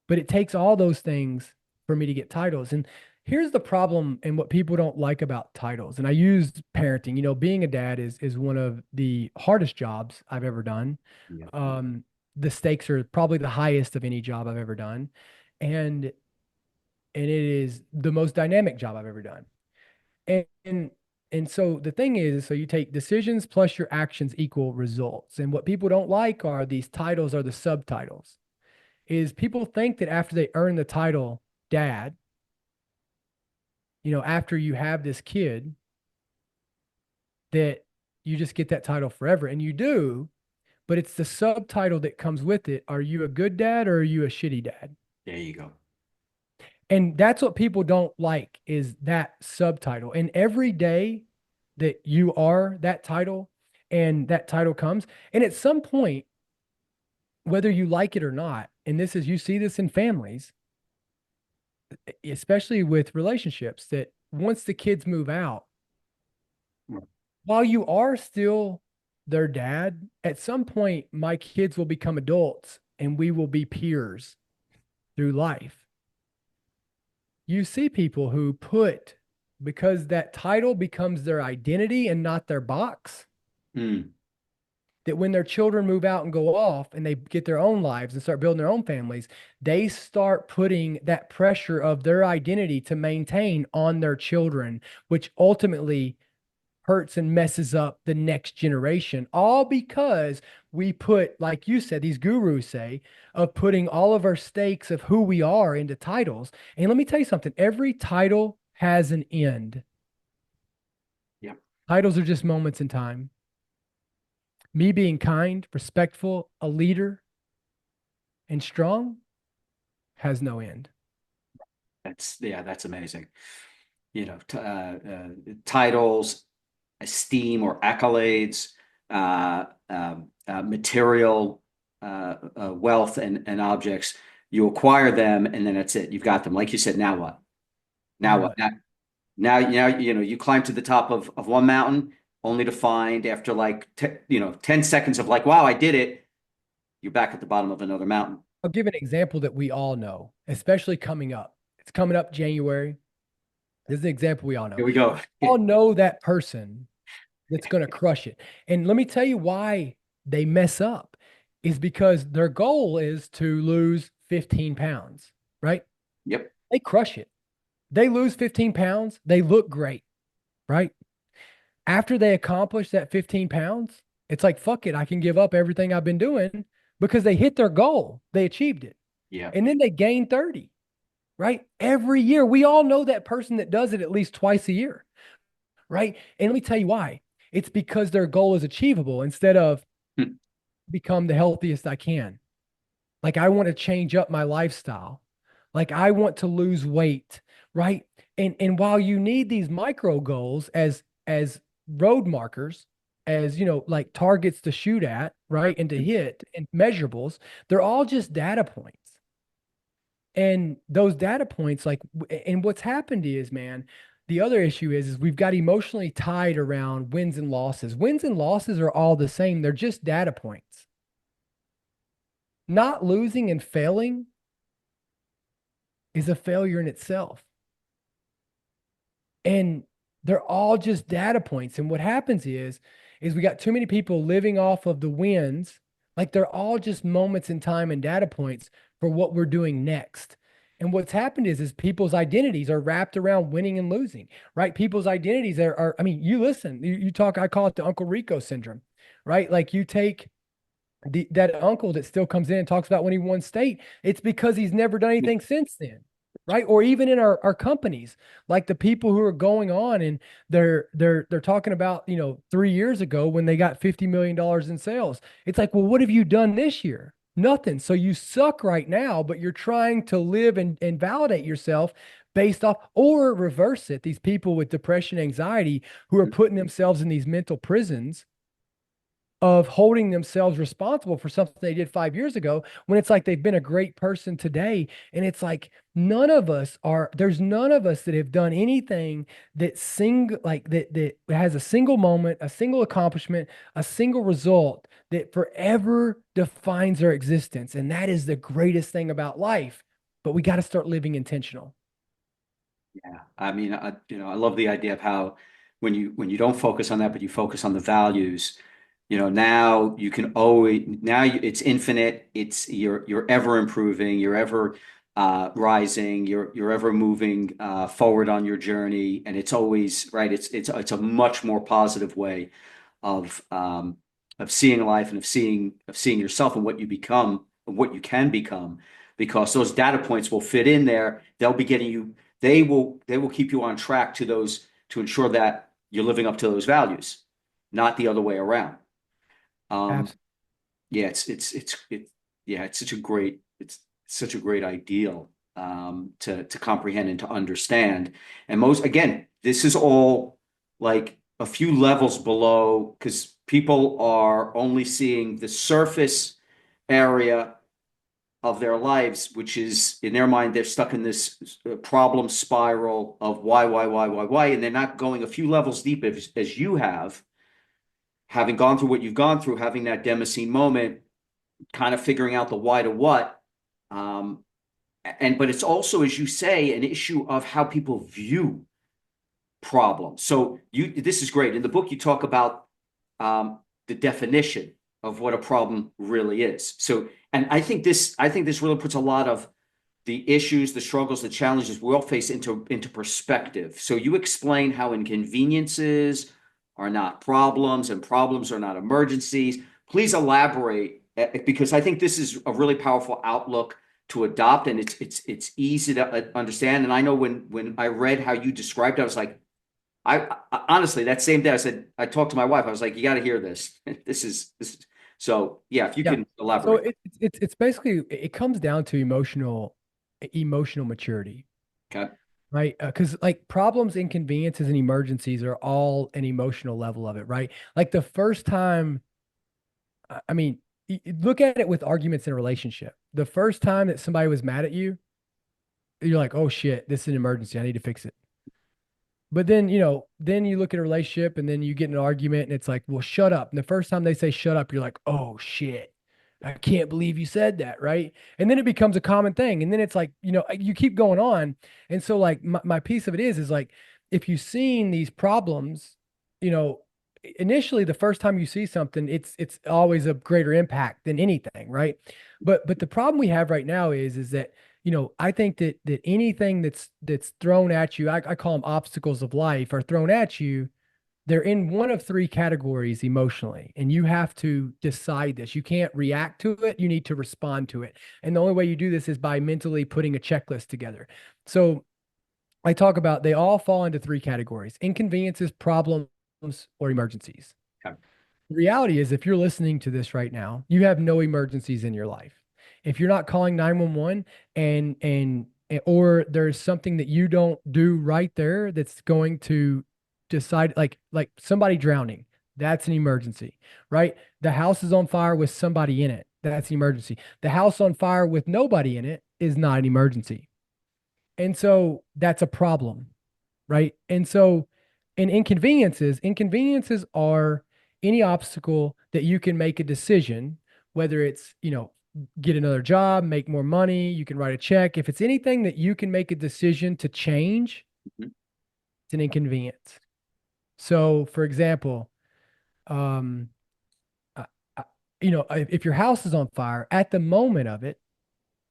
But it takes all those things for me to get titles. And here's the problem and what people don't like about titles. And I use parenting, being a dad is one of the hardest jobs I've ever done. Yeah. Um, the stakes are probably the highest of any job I've ever done. And it is the most dynamic job I've ever done. And so the thing is, so you take decisions plus your actions equal results. And what people don't like are these titles are the subtitles. Is people think that after they earn the title dad, after you have this kid, that you just get that title forever. And you do, but it's the subtitle that comes with it. Are you a good dad or are you a shitty dad? There you go. And that's what people don't like is that subtitle. And every day that you are that title and that title comes, and at some point, whether you like it or not, and this is, you see this in families, especially with relationships, that once the kids move out, while you are still their dad, at some point, my kids will become adults and we will be peers through life. You see people who because that title becomes their identity and not their box, Mm. that when their children move out and go off and they get their own lives and start building their own families, they start putting that pressure of their identity to maintain on their children, which ultimately hurts and messes up the next generation, all because we put, like you said, these gurus say, of putting all of our stakes of who we are into titles. And let me tell you something, every title has an end. Yeah. Titles are just moments in time. Me being kind, respectful, a leader, and strong has no end. That's amazing. Titles, esteem or accolades, material wealth and objects. You acquire them, and then that's it. You've got them. Like you said, now what? Now You're what? done. Now, you climb to the top of one mountain, only to find after like 10 seconds of like, wow, I did it. You're back at the bottom of another mountain. I'll give an example that we all know, especially coming up. It's coming up January. This is an example we all know. Here we go. All know that person that's going to crush it. And let me tell you why they mess up is because their goal is to lose 15 pounds, right? Yep. They crush it. They lose 15 pounds. They look great, right? After they accomplish that 15 pounds, it's like, fuck it. I can give up everything I've been doing because they hit their goal. They achieved it. Yeah. And then they gain 30, right? Every year. We all know that person that does it at least twice a year, right? And let me tell you why. It's because their goal is achievable instead of Hmm. become the healthiest I can. Like I want to change up my lifestyle. Like I want to lose weight, right? And while you need these micro goals as road markers, as like targets to shoot at, right? And to hit and measurables, they're all just data points. And those data points, and what's happened is, man, the other issue is we've got emotionally tied around wins and losses. Wins and losses are all the same. They're just data points. Not losing and failing is a failure in itself. And they're all just data points. And what happens is we got too many people living off of the wins. Like they're all just moments in time and data points for what we're doing next. And what's happened is people's identities are wrapped around winning and losing, right? People's identities I mean, you listen, you talk, I call it the Uncle Rico syndrome, right? Like you take that uncle that still comes in and talks about when he won state, it's because he's never done anything since then. Right. Or even in our companies, like the people who are going on and they're talking about, 3 years ago when they got $50 million in sales. It's like, well, what have you done this year? Nothing. So you suck right now, but you're trying to live and validate yourself based off or reverse it. These people with depression, anxiety who are putting themselves in these mental prisons of holding themselves responsible for something they did 5 years ago when it's like they've been a great person today. And it's like there's none of us that have done anything that has a single moment, a single accomplishment, a single result that forever defines our existence. And that is the greatest thing about life. but we got to start living intentional. Yeah, I mean, I love the idea of how when you don't focus on that, but you focus on the values, now you can always it's infinite. It's you're ever improving, you're ever rising, you're ever moving forward on your journey, and it's always right. It's a much more positive way of um, of seeing life and of seeing yourself and what you become and what you can become, because those data points will fit in there. They'll be getting you. They will keep you on track to those to ensure that you're living up to those values, not the other way around. Um, Absolutely. yeah, yeah, it's such a great ideal to comprehend and to understand. And most again, this is all like a few levels below because people are only seeing the surface area of their lives, which is in their mind, they're stuck in this problem spiral of why, and they're not going a few levels deep as you have, having gone through what you've gone through, having that Demoscene moment, kind of figuring out the why to what. Um, but it's also, as you say, an issue of how people view problems. So this is great. In the book, you talk about the definition of what a problem really is. So, and I think this really puts a lot of the issues, the struggles, the challenges we all face into perspective. So you explain how inconveniences are not problems and problems are not emergencies. Please elaborate because I think this is a really powerful outlook to adopt, and it's easy to understand. And I know when I read how you described it, I was like, I honestly that same day I talked to my wife. I was like, you got to hear this. This is so yeah. If you Yeah. can So elaborate. it's basically it comes down to emotional maturity, Okay. right? Because like problems, inconveniences, and emergencies are all an emotional level of it, right? Like the first time, I mean, look at it with arguments in a relationship. The first time that somebody was mad at you, you're like, oh shit, this is an emergency. I need to fix it. But then, then you look at a relationship and then you get in an argument and it's like, well, shut up. And the first time they say shut up, you're like, oh shit. I can't believe you said that, right? And then it becomes a common thing. And then it's like, you keep going on. And so like my piece of it is like if you've seen these problems, you know, initially the first time you see something, it's always a greater impact than anything, right? But the problem we have right now is that I think that anything that's thrown at you, I call them obstacles of life, are thrown at you. They're in one of three categories emotionally, and you have to decide this. You can't react to it; you need to respond to it. And the only way you do this is by mentally putting a checklist together. So I talk about they all fall into three categories: inconveniences, problems, or emergencies. Okay. The reality is, if you're listening to this right now, you have no emergencies in your life. If you're not calling 911 or there's something that you don't do right there that's going to decide like somebody drowning, that's an emergency, right? The house is on fire with somebody in it. That's an emergency. The house on fire with nobody in it is not an emergency. And so that's a problem, right? And so, inconveniences are any obstacle that you can make a decision, whether it's, get another job, make more money, you can write a check. If it's anything that you can make a decision to change, Mhm. it's an inconvenience. So, for example, um, I, if your house is on fire at the moment of it,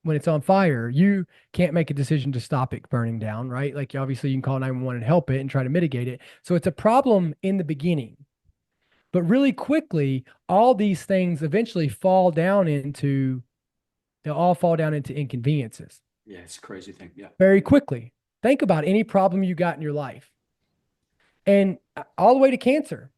when it's on fire, you can't make a decision to stop it burning down, right? Like obviously you can call 911 and help it and try to mitigate it. So it's a problem in the beginning. But really quickly, all these things eventually they'll all fall down into inconveniences Yeah, it's a crazy thing. Yeah. very quickly. Think about any problem you got in your life and all the way to cancer,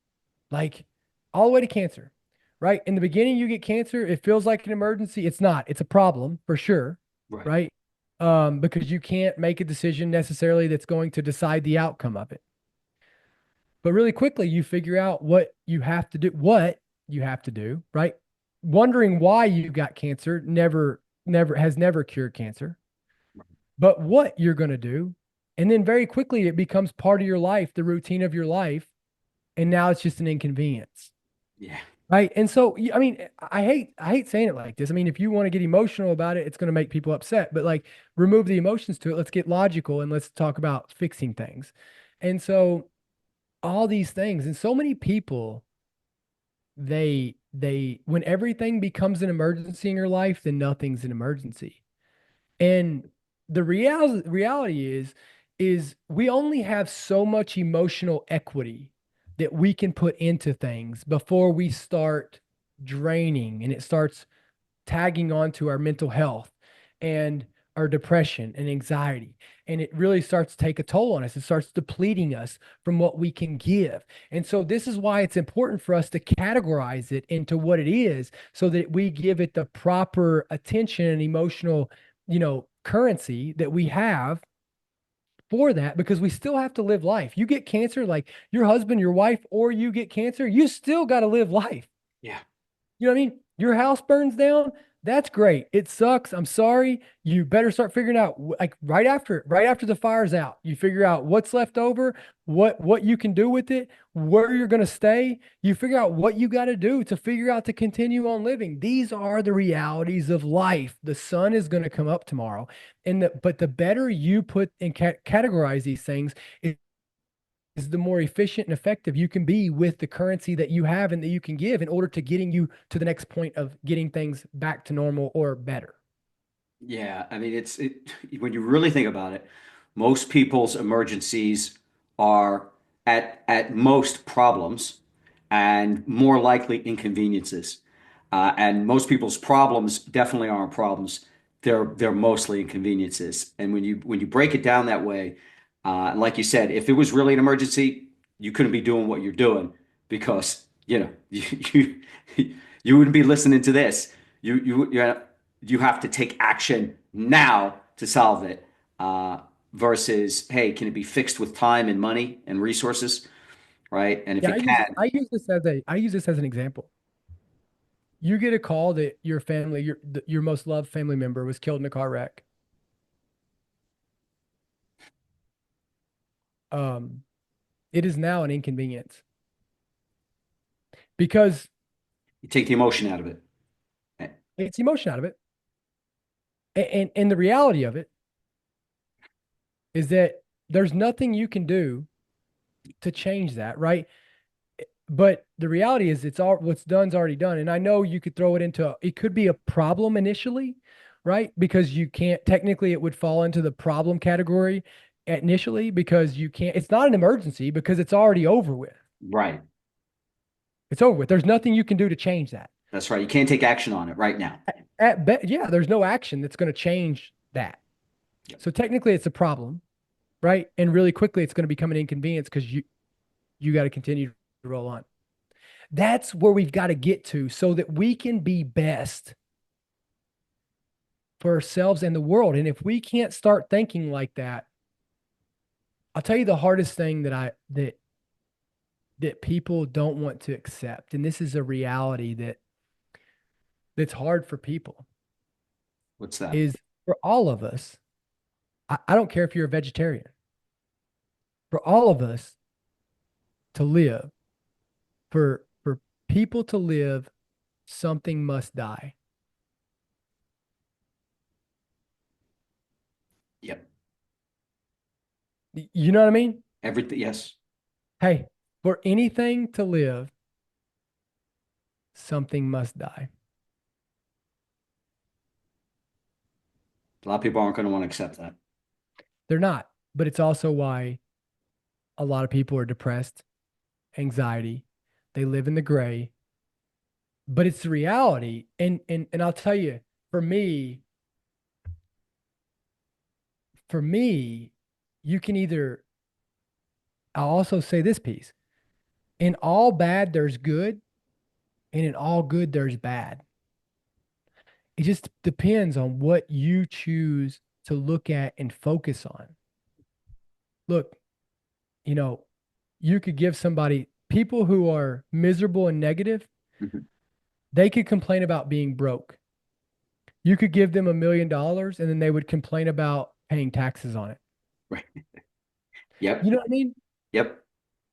like all the way to cancer, right? In the beginning, you get cancer, it feels like an emergency. It's not, it's a problem for sure, Right. right? Because you can't make a decision necessarily that's going to decide the outcome of it. But really quickly, you figure out what you have to do, right? Wondering why you got cancer never cured cancer, but what you're going to do. And then very quickly, it becomes part of your life, the routine of your life. And now it's just an inconvenience. Yeah. Right. And so, I mean, I hate saying it like this. I mean, if you want to get emotional about it, it's going to make people upset, but like remove the emotions to it. Let's get logical and let's talk about fixing things. And so all these things and so many people, when everything becomes an emergency in your life, then nothing's an emergency. And the reality is we only have so much emotional equity that we can put into things before we start draining and it starts tagging on to our mental health and our depression and anxiety. And it really starts to take a toll on us. It starts depleting us from what we can give. And so, this is why it's important for us to categorize it into what it is so that we give it the proper attention and emotional, currency that we have for that because we still have to live life. You get cancer, like your husband, your wife, or you get cancer, you still got to live life. Yeah. You know what I mean? Your house burns down. That's great. It sucks. I'm sorry. You better start figuring out like right after the fire's out. You figure out what's left over, what you can do with it, where you're going to stay. You figure out what you got to do to figure out to continue on living. These are the realities of life. The sun is going to come up tomorrow. But the better you put and categorize these things, is the more efficient and effective you can be with the currency that you have and that you can give in order to getting you to the next point of getting things back to normal or better. Yeah, I mean, when you really think about it, most people's emergencies are at most problems and more likely inconveniences. And most people's problems definitely aren't problems. They're mostly inconveniences. And when you break it down that way, like you said, if it was really an emergency, you couldn't be doing what you're doing because you wouldn't be listening to this. You have to take action now to solve it, versus, hey, can it be fixed with time and money and resources, right? And if Yeah, it can, I use this as an example. You get a call that your family, your most loved family member was killed in a car wreck. Um, it is now an inconvenience because you take the emotion out of it. it's emotion out of it. And the reality of it is that there's nothing you can do to change that, right? But the reality is it's all what's done's already done. And I know you could throw it into it could be a problem initially, right? Because you can't technically it would fall into the problem category initially because you can't it's not an emergency because it's already over with. Right. It's over with. There's nothing you can do to change that. That's right. You can't take action on it right now. Yeah, there's no action that's going to change that. Yep. So technically it's a problem, right? And really quickly it's going to become an inconvenience because you got to continue to roll on. That's where we've got to get to so that we can be best for ourselves and the world. And if we can't start thinking like that, I'll tell you the hardest thing that people don't want to accept, and this is a reality that's hard for people, What's that? is for all of us. I don't care if you're a vegetarian. For all of us to live, for people to live, something must die. Yep. You know what I mean? Everything. Yes. Hey, for anything to live, something must die. A lot of people aren't going to want to accept that. They're not, but it's also why a lot of people are depressed, anxiety, they live in the gray, but it's the reality. And I'll tell you, for me, for me, you can either I'll also say this piece. In all bad, there's good, and in all good, there's bad. It just depends on what you choose to look at and focus on. Look, you know, you could give somebody people who are miserable and negative, Mhm. they could complain about being broke. You could give them $1 million and then they would complain about paying taxes on it. Right. You Yep. know what I mean? Yep.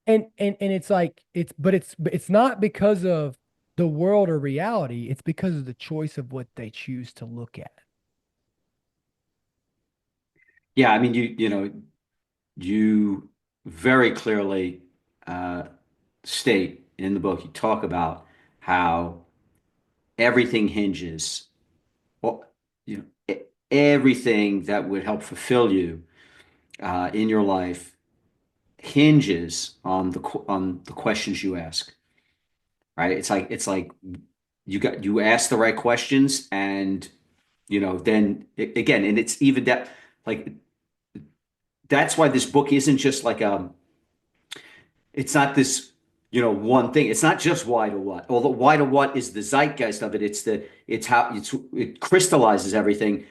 And it's like it's but it's not because of the world or reality, it's because of the choice of what they choose to look at. Yeah, I mean, you very clearly uh, state in the book, you talk about how everything hinges, well, everything that would help fulfill you in your life hinges on on the questions you ask, right? It's like you ask the right questions, and then again, and it's even that, like, that's why this book isn't just like it's not this one thing. It's not just why to what, although why to what is the zeitgeist of it. It's how it crystallizes everything.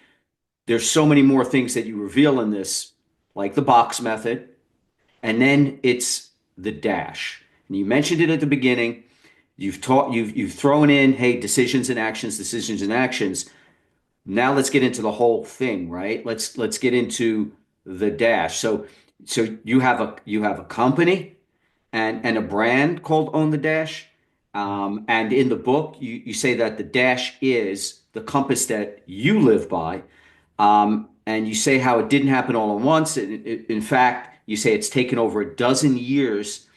There's so many more things that you reveal in this, like the box method, and then it's the dash. And you mentioned it at the beginning. You've thrown in, hey, decisions and actions. Now let's get into the whole thing, right? Let's get into the dash. So you have a company and a brand called Own the Dash. And in the book, you say that the dash is the compass that you live by. And you say how it didn't happen all at once. In fact, you say it's taken over a dozen years,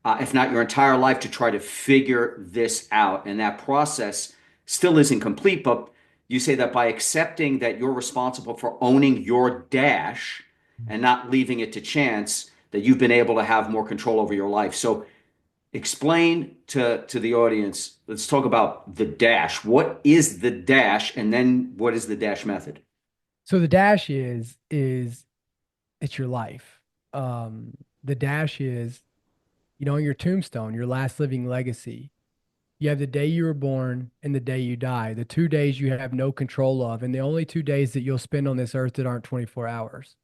if not your entire life, to try to figure this out. And that process still isn't complete, but you say that by accepting that you're responsible for owning your dash and not leaving it to chance, that you've been able to have more control over your life. So explain to the audience. Let's talk about the dash. What is the dash, and then what is the dash method? So the dash is it's your life. The dash is, on your tombstone, your last living legacy. You have the day you were born and the day you die, the 2 days you have no control of, and the only 2 days that you'll spend on this earth that aren't 24 hours.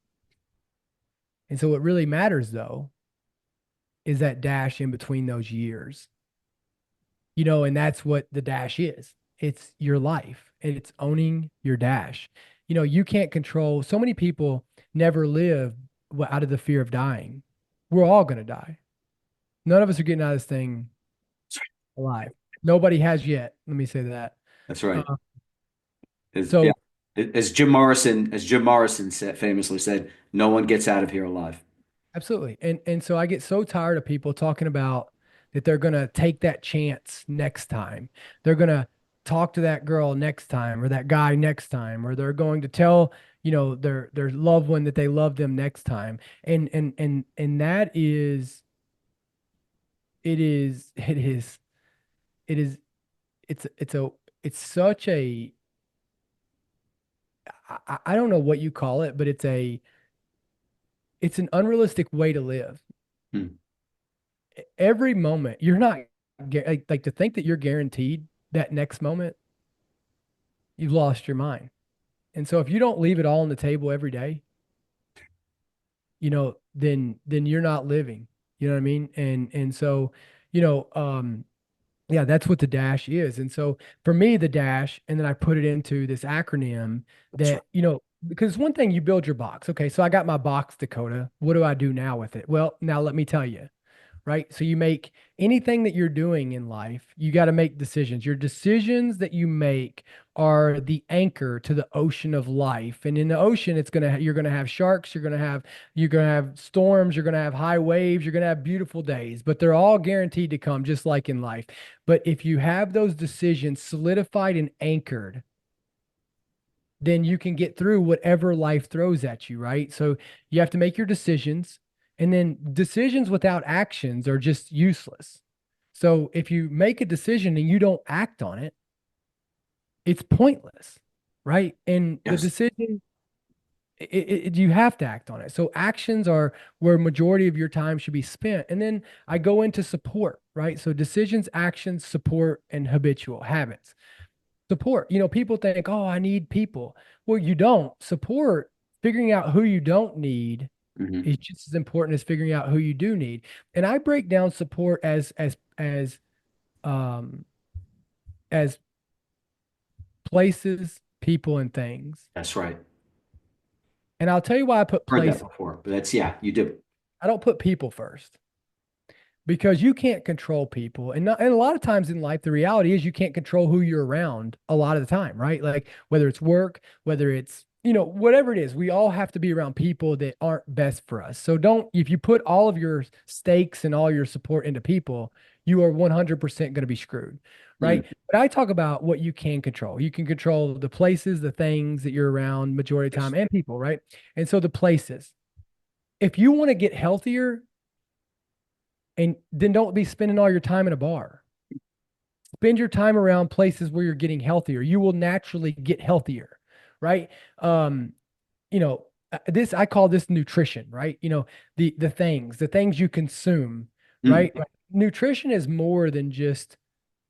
And so what really matters though is that dash in between those years. And that's what the dash is. It's your life and it's owning your dash. You can't control, so many people never live out of the fear of dying. We're all going to die. None of us are getting out of this thing alive. Nobody has yet. Let me say that. That's right. Uh, Yeah, so as Jim Morrison famously said, no one gets out of here alive. absolutely. And so I get so tired of people talking about that they're going to take that chance next time. They're going to talk to that girl next time or that guy next time, or they're going to tell, their loved one that they love them next time. And that is it is it is it is it's a it's such a I don't know what you call it, but it's an unrealistic way to live. Hmm. Every moment you're not like to think that you're guaranteed that next moment, you've lost your mind. And so if you don't leave it all on the table every day, then you're not living. You know what I mean? And so, you know, yeah, that's what the dash is. And so for me, the dash, and then I put it into this acronym That's right. that, because one thing, you build your box. Okay, so I got my box, Dakota. What do I do now with it? Well, now let me tell you. Right? So you make anything that you're doing in life, you got to make decisions. Your decisions that you make are the anchor to the ocean of life. And in the ocean, you're going to have sharks, you're going to have storms, you're going to have high waves, you're going to have beautiful days, but they're all guaranteed to come just like in life. But if you have those decisions solidified and anchored, then you can get through whatever life throws at you, right? So you have to make your decisions, and then decisions without actions are just useless. So if you make a decision and you don't act on it, it's pointless, right? And the Yes. decision, you have to act on it. So actions are where majority of your time should be spent. And then I go into support, right? So decisions, actions, support, and habitual habits. Support. People think, oh, I need people. Well, you don't. Support, figuring out who you don't need Hmm. is just as important as figuring out who you do need. And I break down support um as places, people, and things. That's right. And I'll tell you why I put Heard that places. before, but that's, yeah, you do. I don't put people first. because you can't control people. And a lot of times in life, the reality is you can't control who you're around a lot of the time, right? Like whether it's work, whether it's, whatever it is, we all have to be around people that aren't best for us. So don't, if you put all of your stakes and all your support into people, you are 100% going to be screwed, right? Mm, But I talk about what you can control. You can control the places, the things that you're around majority of the yes. time, and people, right? And so the places, if you want to get healthier, and then don't be spending all your time in a bar. Spend your time around places where you're getting healthier. You will naturally get healthier, right? Um, this I call this nutrition, right? The things you consume, Mm, right? Like, nutrition is more than just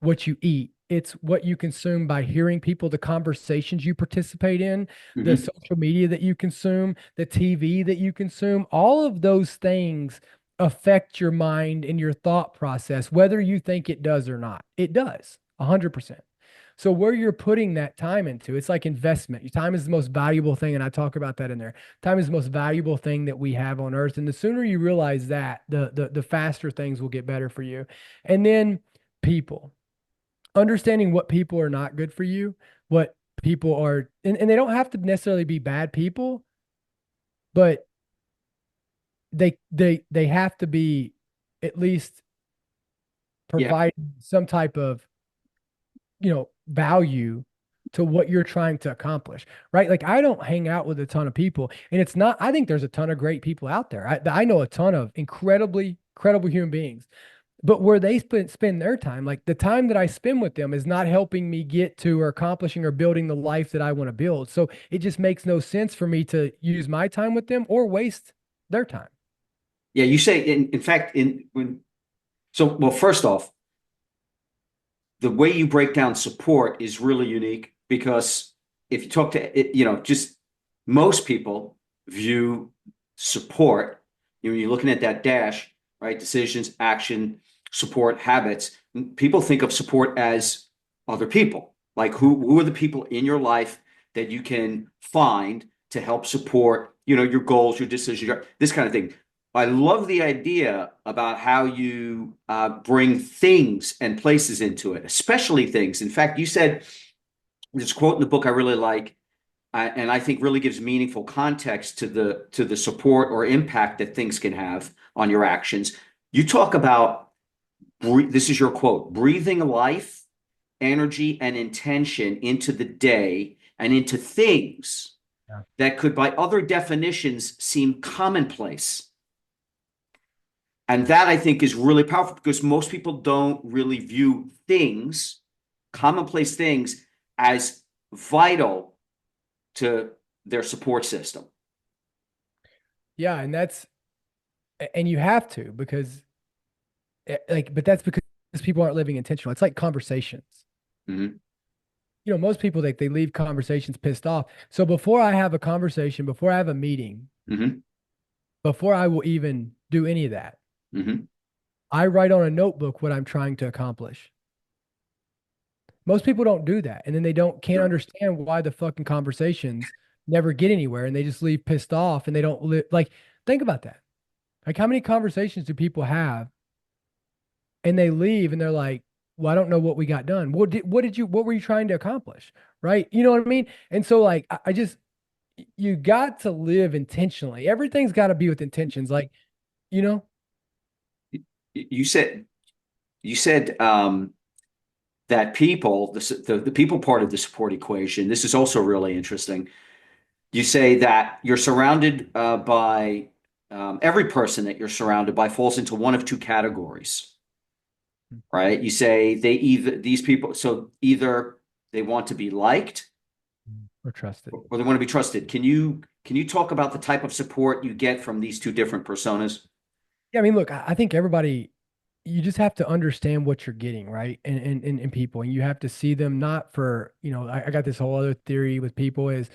what you eat. It's what you consume by hearing people, the conversations you participate in, the mhm. social media that you consume, the TV that you consume. All of those things affect your mind and your thought process, whether you think it does or not. It does, 100%. So where you're putting that time into, it's like investment. Your time is the most valuable thing, and I talk about that in there. Time is the most valuable thing that we have on earth, and the sooner you realize that, the faster things will get better for you. And then people, understanding what people are not good for you, what people are, and they don't have to necessarily be bad people, but they have to be at least Yeah. providing some type of, value to what you're trying to accomplish, right? Like I don't hang out with a ton of people, and it's not, I think there's a ton of great people out there. I know a ton of incredibly incredible human beings, but where they spend their time, like the time that I spend with them is not helping me get to or accomplishing or building the life that I want to build. So it just makes no sense for me to use my time with them or waste their time. Yeah. You say, in fact, well, first off, the way you break down support is really unique because if you talk to it, just most people view support, you're looking at that dash, right? Decisions, action, support, habits. People think of support as other people. Like who are the people in your life that you can find to help support, your goals, your decisions, this kind of thing. I love the idea about how you bring things and places into it, especially things. In fact, you said this quote in the book I really like, and I think really gives meaningful context to the support or impact that things can have on your actions. You talk about this is your quote: breathing life, energy, and intention into the day and into things Yeah. that could, by other definitions, seem commonplace. And that I think is really powerful because most people don't really view things, commonplace things, as vital to their support system. Yeah, and you have to because but that's because people aren't living intentional. It's like conversations. Mm-hmm. Most people they leave conversations pissed off. So before I have a conversation, before I have a meeting, Mm-hmm. before I will even do any of that, Mm-hmm. I write on a notebook what I'm trying to accomplish. Most people don't do that. And then they can't Sure. understand why the fucking conversations never get anywhere and they just leave pissed off and they don't live. Like, think about that. Like, how many conversations do people have and they leave and they're like, well, I don't know what we got done. What were you trying to accomplish? Right. You know what I mean? And so, like, I just, you got to live intentionally. Everything's got to be with intentions. Like, you know, You said that people, the people part of the support equation. This is also really interesting. You say that you're surrounded by every person that you're surrounded by falls into one of two categories, right? You say these people, so either they want to be liked we're trusted. or they want to be trusted. Can you talk about the type of support you get from these two different personas? Yeah, I mean, look, I think everybody, you just have to understand what you're getting, right? And people, and you have to see them not for, I got this whole other theory with people is,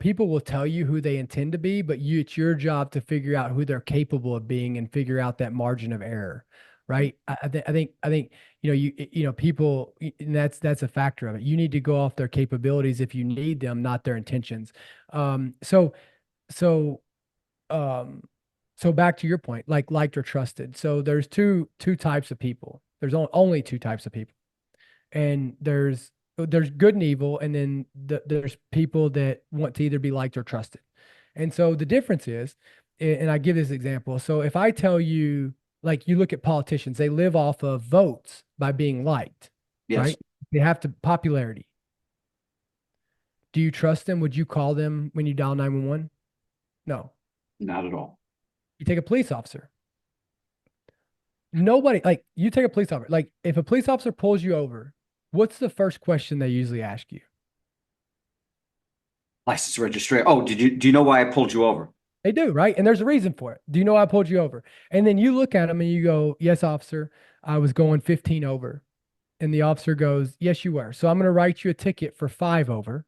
people will tell you who they intend to be, but it's your job to figure out who they're capable of being and figure out that margin of error, right? I think, people, and that's a factor of it. You need to go off their capabilities if you need them, not their intentions. So, so, um, So back to your point, like liked or trusted. So there's two types of people. There's only two types of people, and there's good and evil, and then there's people that want to either be liked or trusted. And so the difference is, and I give this example. So if I tell you, like you look at politicians, they live off of votes by being liked, Yes, right? They have to popularity. Do you trust them? Would you call them when you dial 911? No. not at all. You take a police officer. Nobody, like you take a police officer, like if a police officer pulls you over, what's the first question they usually ask you? License registration. Oh, do you know why I pulled you over? They do, right? And there's a reason for it. Do you know I pulled you over? And then you look at them and you go, yes, officer, I was going 15 over. And the officer goes, yes, you were. So I'm going to write you a ticket for 5 over.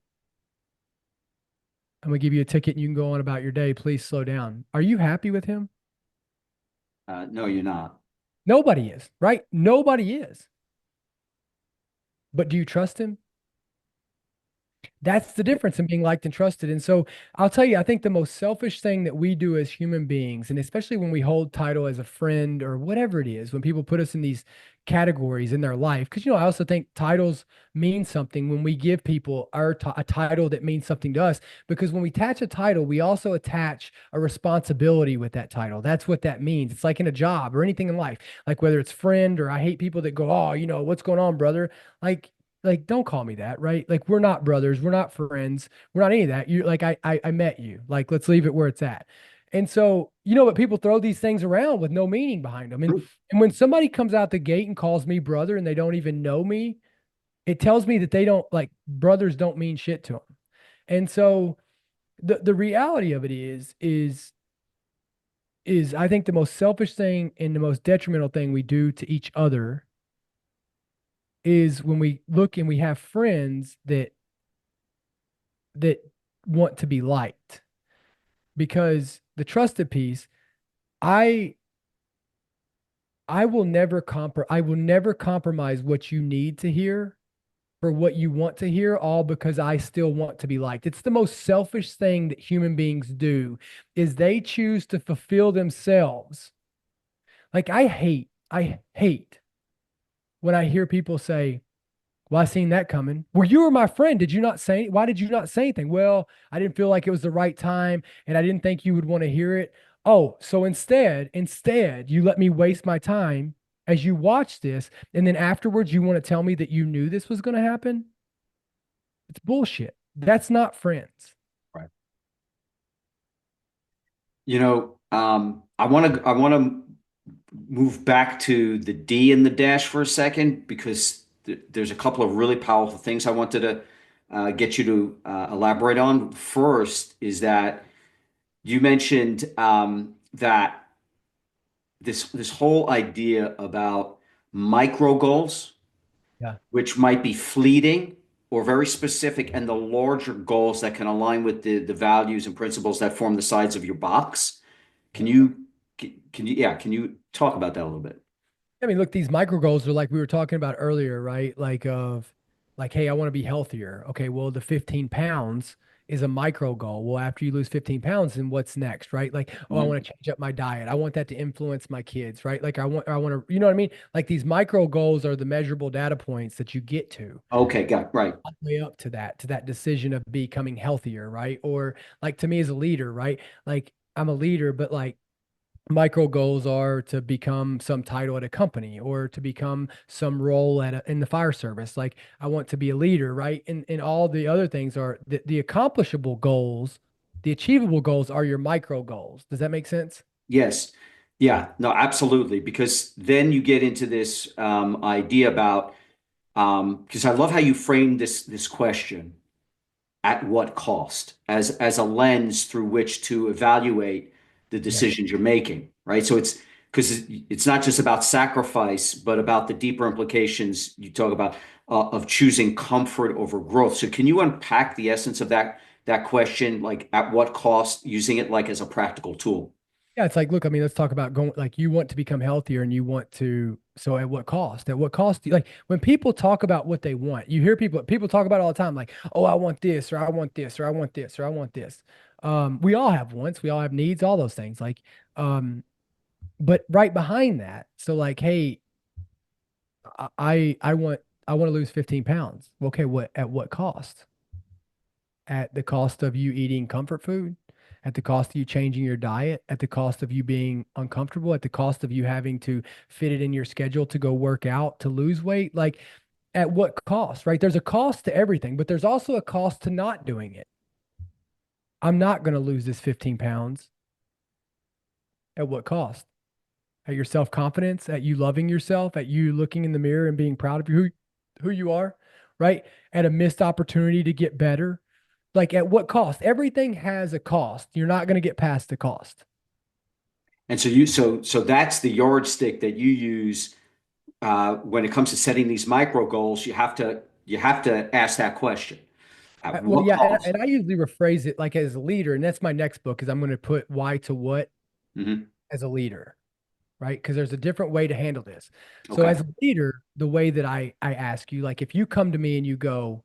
I'm going to give you a ticket and you can go on about your day. Please slow down. Are you happy with him? No, you're not. Nobody is, right? Nobody is. But do you trust him? That's the difference in being liked and trusted. And so I'll tell you, I think the most selfish thing that we do as human beings, and especially when we hold title as a friend or whatever it is, when people put us in these categories in their life, because I also think titles mean something when we give people a title that means something to us. Because when we attach a title, we also attach a responsibility with that title. That's what that means. It's like in a job or anything in life, like whether it's friend or I hate people that go, oh, what's going on, brother? Like don't call me that, right? Like we're not brothers, we're not friends, we're not any of that. You like I met you. Like let's leave it where it's at. And so, but people throw these things around with no meaning behind them. And when somebody comes out the gate and calls me brother and they don't even know me, it tells me that they don't like brothers don't mean shit to them. And so the reality of it is I think the most selfish thing and the most detrimental thing we do to each other is when we look and we have friends that want to be liked, because the trusted piece, I I will never compromise what you need to hear for what you want to hear, all because I still want to be liked. It's the most selfish thing that human beings do is they choose to fulfill themselves. Like I hate when I hear people say, well, I seen that coming. Well, you were my friend. Did you not say? Why did you not say anything? Well, I didn't feel like it was the right time, and I didn't think you would want to hear it. Oh, so instead, you let me waste my time as you watch this, and then afterwards, you want to tell me that you knew this was going to happen? It's bullshit. That's not friends. Right. I want to move back to the D in the dash for a second because there's a couple of really powerful things I wanted to get you to elaborate on. First is that you mentioned that this whole idea about micro goals, Yeah. which might be fleeting or very specific, and the larger goals that can align with the values and principles that form the sides of your box. Can Yeah. you can you talk about that a little bit? I mean, look, these micro goals are like we were talking about earlier, right? Like, hey, I want to be healthier. Okay, well, the 15 pounds is a micro goal. Well, after you lose 15 pounds, then what's next, right? Like, oh, I Mhm. want to change up my diet. I want that to influence my kids, right? Like, I want to, you know what I mean? Like these micro goals are the measurable data points that you get to Okay, got it. Right. all the way up to that decision of becoming healthier, right? Or like to me as a leader, right? Like I'm a leader, but like micro goals are to become some title at a company or to become some role in the fire service. Like I want to be a leader, right? And all the other things are the accomplishable goals, the achievable goals are your micro goals. Does that make sense? Yes. Yeah. No, absolutely. Because then you get into this idea about because I love how you framed this question, at what cost, as a lens through which to evaluate the Yes. decisions you're making, right? So it's because it's not just about sacrifice, but about the deeper implications you talk about of choosing comfort over growth. So can you unpack the essence of that question, like at what cost, using it like as a practical tool? Yeah, it's like, look, I mean, let's talk about going like you want to become healthier and you want to, so at what cost? At what cost? Like when people talk about what they want, you hear people talk about it all the time, like, oh, I want this, or I want this, or I want this, or I want this. We all have wants, we all have needs, all those things. Um, but right behind that, so like, hey, I want to lose 15 pounds. Okay, what at what cost? At the cost of you eating comfort food, at the cost of you changing your diet, at the cost of you being uncomfortable, at the cost of you having to fit it in your schedule to go work out to lose weight. Like, at what cost, right? There's a cost to everything, but there's also a cost to not doing it. I'm not going to lose this 15 pounds. At what cost? At your self confidence, at you loving yourself, at you looking in the mirror and being proud of who you are, right? At a missed opportunity to get better. Like, at what cost? Everything has a cost. You're not going to get past the cost. And so that's the yardstick that you use when it comes to setting these micro goals. You have to ask that question. At Well, what yeah, cost? and I usually rephrase it like as a leader, and that's my next book is I'm going to put why to what Hmm. as a leader, right? Because there's a different way to handle this. So Okay. as a leader, the way that I ask you, like if you come to me and you go,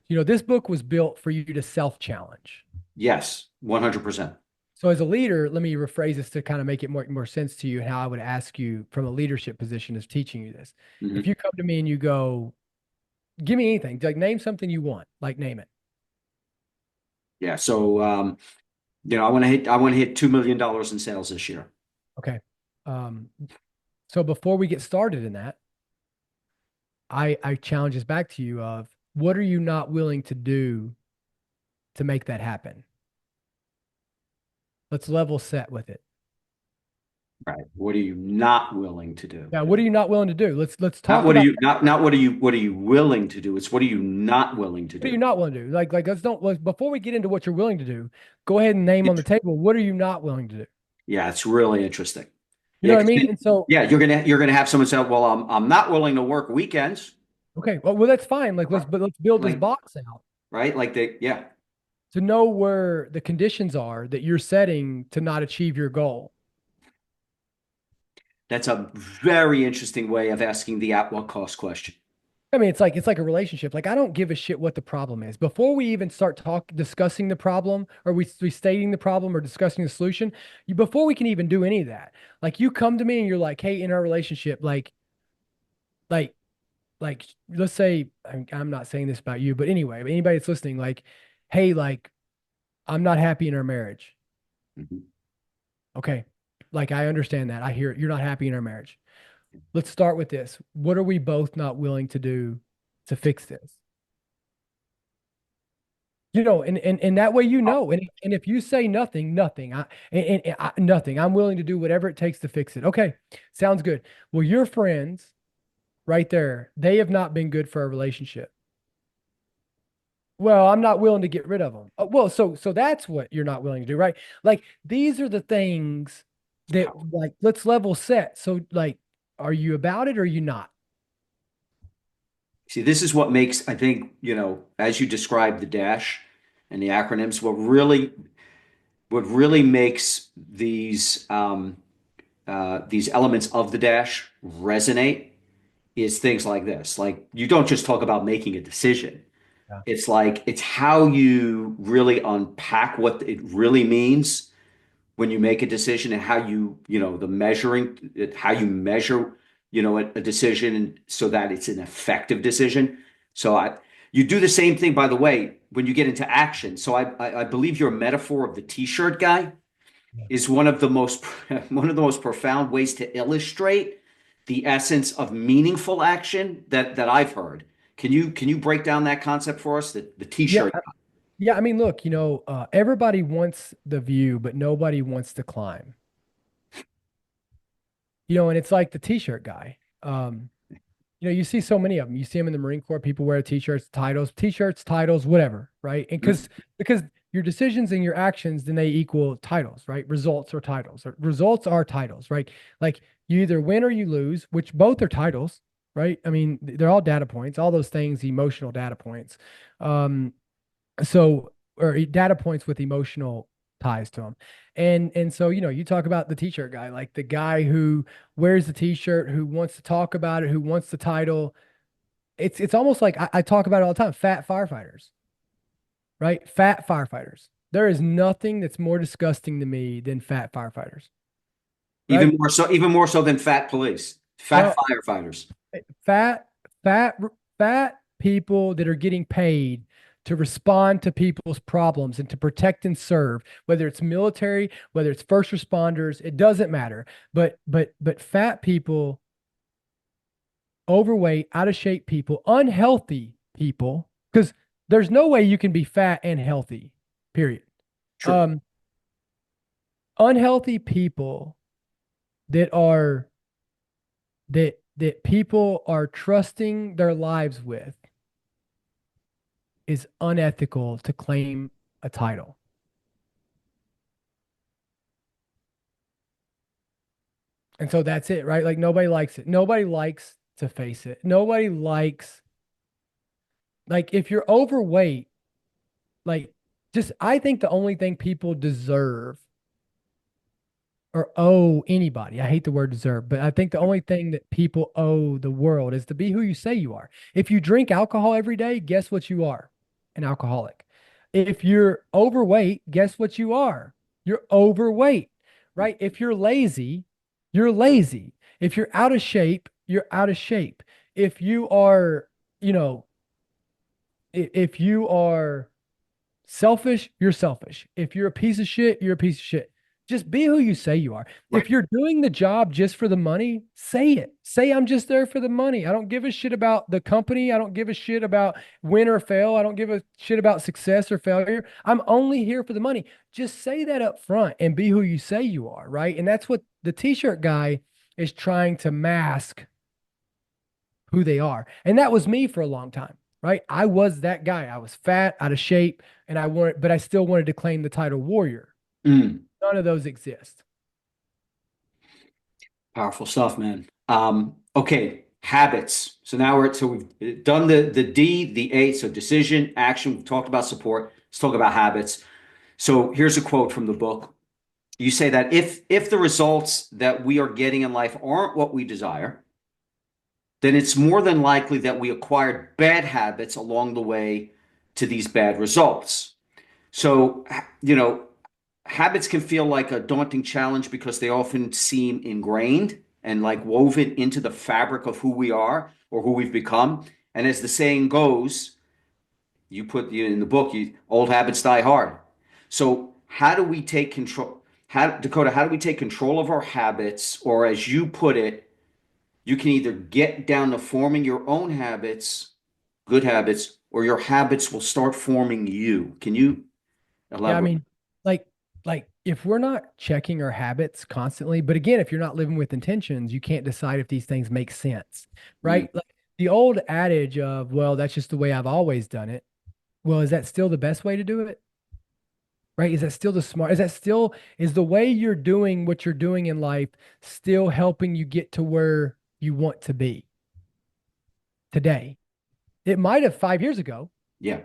this book was built for you to self-challenge. Yes, 100%. So as a leader, let me rephrase this to kind of make it more sense to you and how I would ask you from a leadership position as teaching you this. If Hmm. you come to me and you go, give me anything, like name something you want, like name it. Yeah. So I want to hit $2 million in sales this year. Okay. Um, so before we get started in that, I challenge this back to you of what are you not willing to do to make that happen? Let's level set with it. Right. What are you not willing to do? Now, what are you not willing to do? Let's Not talk what are about you not what are you willing to do? It's what are you not willing to what are you do? not willing to do? Like let's don't let's, before we get into what you're willing to do, go ahead and name on the table what are you not willing to do? Yeah, it's really interesting. You know Yeah, what I 'cause mean? And so, yeah, you're gonna have someone say, "Well, I'm not willing to work weekends." okay, well that's fine. Like let's build this Like, box out right? Like yeah, to know where the conditions are that you're setting to not achieve your goal. that's a very interesting way of asking the at what cost question. I mean, it's like a relationship. Like I don't give a shit what the problem is. Before we even start discussing the problem or we stating the problem or discussing the solution, before we can even do any of that, like you come to me and you're like, "Hey, in our relationship, like like let's say I'm not saying this about you, but anyway, anybody that's listening, like, hey, like I'm not happy in our marriage." Mhm. Okay. Like I understand that. I hear it. You're not happy in our marriage. Let's start with this. What are we both not willing to do to fix this? And that way and if you say nothing, nothing, nothing, I'm willing to do whatever it takes to fix it. Okay, sounds good. Well, your friends right there, they have not been good for our relationship. Well, I'm not willing to get rid of them. Well, so that's what you're not willing to do, right? Like these are the things that like let's level set. So like, are you about it or are you not? See, this is what makes, I think, as you described the dash and the acronyms, what really makes these elements of the dash resonate is things like this. Like you don't just talk about making a decision. Yeah. It's how you really unpack what it really means when you make a decision and how the measuring how you measure a decision so that it's an effective decision. So you do the same thing, by the way, when you get into action. So I believe your metaphor of the t-shirt guy Yeah. is one of the most one of the most profound ways to illustrate the essence of meaningful action that I've heard. Can you break down that concept for us? The Yeah. t-shirt. Yeah. I mean, look, everybody wants the view, but nobody wants to climb. And it's like the t-shirt guy. You see so many of them. You see them in the Marine Corps. People wear t-shirts, titles, whatever, right? And Mhm. because your decisions and your actions, then they equal titles, right? Results or titles. Or results are titles, right? Like you either win or you lose, which both are titles, right? I mean, they're all data points, all those things, emotional data points. Um, or data points with emotional ties to them. And so, you talk about the t-shirt guy, like the guy who wears the t-shirt, who wants to talk about it, who wants the title. It's almost like I talk about it all the time, fat firefighters, right? Fat firefighters. There is nothing that's more disgusting to me than fat firefighters, right? Even more so than fat police, fat No, firefighters. fat, fat, fat people that are getting paid to respond to people's problems and to protect and serve, whether it's military, whether it's first responders, it doesn't matter. But fat people, overweight, out of shape people, unhealthy people, because there's no way you can be fat and healthy, period. True. Um, Unhealthy people that are that people are trusting their lives with is unethical to claim a title. And so that's it, right? Like nobody likes it. Nobody likes to face it. Nobody likes, like, if you're overweight, like, just, I think the only thing people deserve or owe anybody. I hate the word deserve, but I think the only thing that people owe the world is to be who you say you are. If you drink alcohol every day, guess what you are? An alcoholic. If you're overweight, guess what you are? You're overweight, right? If you're lazy, you're lazy. If you're out of shape, you're out of shape. If you are, you know, if you are selfish, you're selfish. If you're a piece of shit, you're a piece of shit. Just be who you say you are. If Right. you're doing the job just for the money, say it. Say, I'm just there for the money. I don't give a shit about the company. I don't give a shit about win or fail. I don't give a shit about success or failure. I'm only here for the money. Just say that up front and be who you say you are, right? And that's what the t-shirt guy is trying to mask who they are. And that was me for a long time, right? I was that guy. I was fat, out of shape, and but I still wanted to claim the title warrior. Mm, None of those exist. powerful stuff, man. Okay, habits. So now we've done the D, the A, so decision, action. We've talked about support. Let's talk about habits. So here's a quote from the book. You say that if the results that we are getting in life aren't what we desire, then it's more than likely that we acquired bad habits along the way to these bad results. So, habits can feel like a daunting challenge because they often seem ingrained and like woven into the fabric of who we are or who we've become. And as the saying goes, you put in the book, old habits die hard. So, how do we take control? Dakota, how do we take control of our habits? Or as you put it, you can either get down to forming your own habits, good habits, or your habits will start forming you. Can you Yeah, I elaborate? mean, like, like if we're not checking our habits constantly, but again, if you're not living with intentions, you can't decide if these things make sense, Mm, right? Like the old adage of, well, that's just the way I've always done it. Well, is that still the best way to do it? Right? Is that still the smart? Is the way you're doing what you're doing in life still helping you get to where you want to be today? It might have 5 years ago, yeah.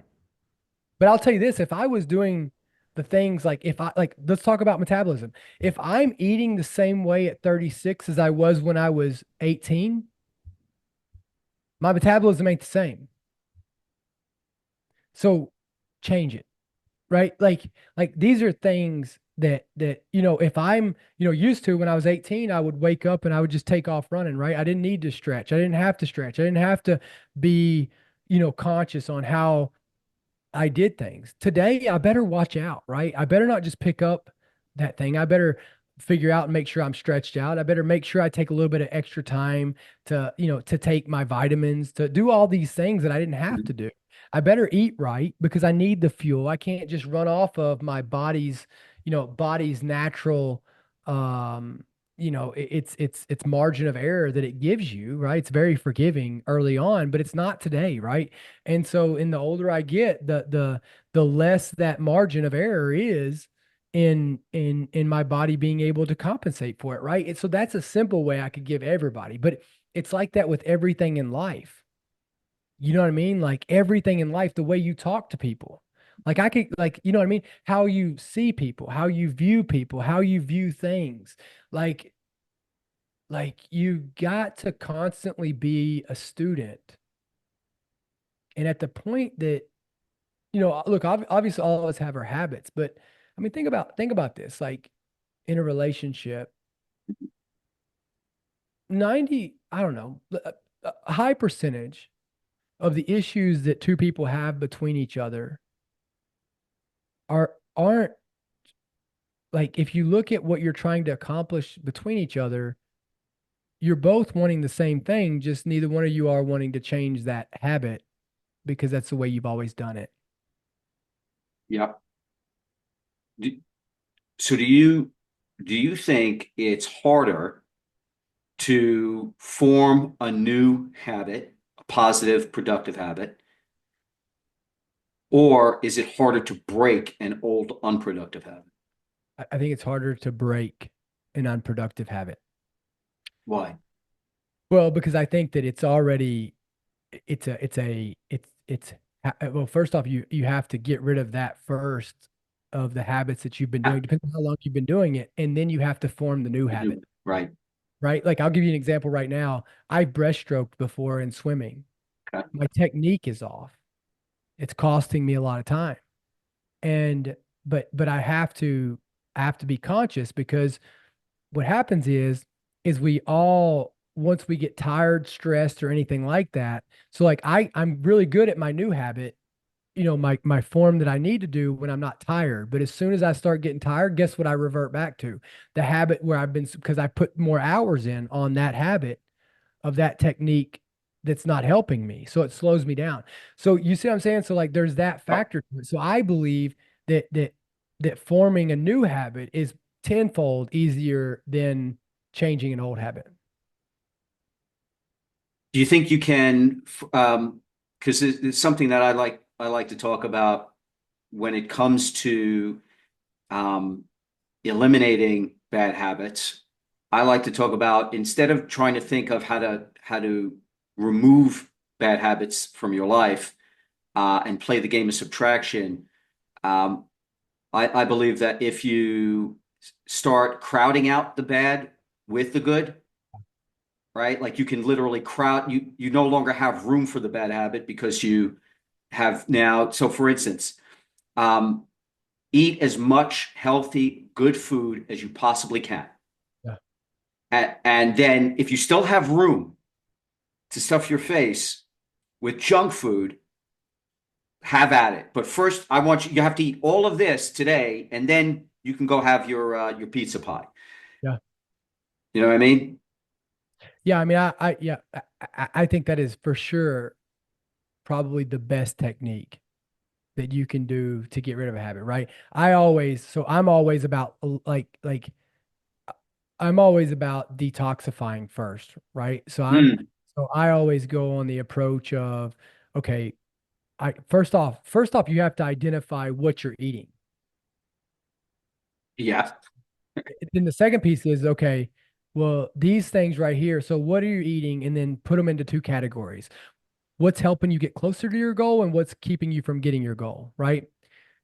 but I'll tell you this, if I was doing the things like if I like let's talk about metabolism. If I'm eating the same way at 36 as I was when I was 18, my metabolism ain't the same. So change it. Right? Like these are things that if I'm used to when I was 18, I would wake up and I would just take off running, right? I didn't need to stretch. I didn't have to stretch. I didn't have to be conscious on how I did things. Today, I better watch out, right? I better not just pick up that thing. I better figure out and make sure I'm stretched out. I better make sure I take a little bit of extra time to take my vitamins, to do all these things that I didn't have to Mhm. do. I better eat right because I need the fuel. I can't just run off of my body's natural it's margin of error that it gives you, right? It's very forgiving early on, but it's not today, right? And so in the older I get, the less that margin of error is in my body being able to compensate for it, right? And so that's a simple way I could give everybody, but it's like that with everything in life. You know what I mean? Like everything in life, the way you talk to people. Like I could like, you know what I mean? How you see people, how you view people, how you view things. Like you got to constantly be a student. And at the point that look, obviously all of us have our habits, but I mean, think about this. Like in a relationship, 90, I don't know, a high percentage of the issues that two people have between each other aren't like if you look at what you're trying to accomplish between each other, you're both wanting the same thing, just neither one of you are wanting to change that habit because that's the way you've always done it. Yeah. Do, so do you think it's harder to form a new habit, a positive, productive habit, or is it harder to break an old, unproductive habit? I think it's harder to break an unproductive habit. Why? Well, because I think that it's already it's well, first off, you have to get rid of that first of the habits that you've been Ah, doing, depending on how long you've been doing it, and then you have to form the new habit, right. right? Like I'll give you an example right now. I breaststroked before in swimming. Okay. My technique is off. It's costing me a lot of time. And but I have to be conscious because what happens is we all once we get tired, stressed, or anything like that. So like I'm really good at my new habit, my form that I need to do when I'm not tired. But as soon as I start getting tired, guess what I revert back to? The habit where I've been because I put more hours in on that habit of that technique that's not helping me. So it slows me down. So you see what I'm saying? So like there's that Oh, factor to it. So I believe that forming a new habit is tenfold easier than changing an old habit. do you think you can, because it's something that I like to talk about when it comes to um, eliminating bad habits. I like to talk about instead of trying to think of how to remove bad habits from your life and play the game of subtraction. Um, I believe that if you start crowding out the bad with the good, right? Like you can literally crowd you no longer have room for the bad habit because you have now. So for instance, um, eat as much healthy, good food as you possibly can. Yeah. And then if you still have room to stuff your face with junk food, have at it. But first, I want you have to eat all of this today, and then you can go have your pizza pie. Yeah. You know what I mean? Yeah. I mean, yeah, I think that is for sure probably the best technique that you can do to get rid of a habit, right? I'm always about I'm always about detoxifying first, right? Mm, So I always go on the approach of, okay, first off, you have to identify what you're eating. yeah. Then the second piece is, okay, well, these things right here. So what are you eating? And then put them into two categories. What's helping you get closer to your goal and what's keeping you from getting your goal, right?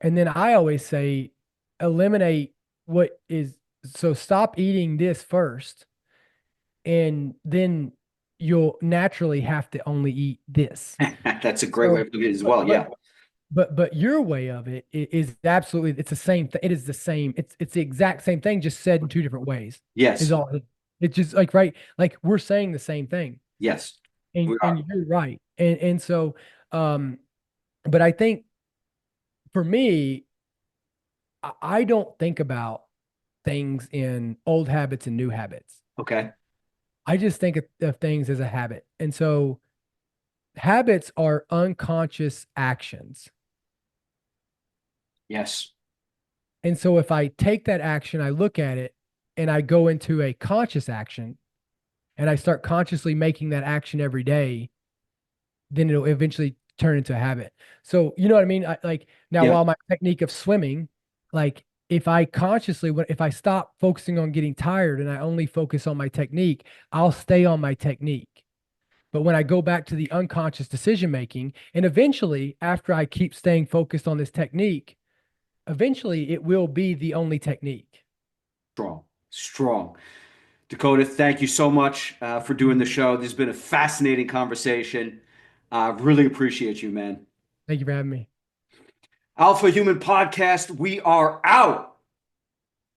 And then I always say, eliminate what is, so stop eating this first, and then you'll naturally have to only eat this. That's a great way So, of looking at it as but, well. but, Yeah. but your way of it is absolutely, it's the same. It is the same. It's the exact same thing, just said in two different ways. Is Yes. all. It's just like, right. Like we're saying the same thing, Yes. and We and are. you're right. And so, um, but I think for me, I don't think about things in old habits and new habits. Okay. I just think of things as a habit. And so habits are unconscious actions. Yes. And so if I take that action, I look at it and I go into a conscious action and I start consciously making that action every day, then it'll eventually turn into a habit. So, you know what I mean? Like now, Yeah. while my technique of swimming, like if I stop focusing on getting tired and I only focus on my technique, I'll stay on my technique. But when I go back to the unconscious decision making, and eventually, after I keep staying focused on this technique, eventually it will be the only technique. Strong. Strong. Dakota, thank you so much for doing the show. This has been a fascinating conversation. I really appreciate you, man. Thank you for having me. Alpha Human Podcast, we are out.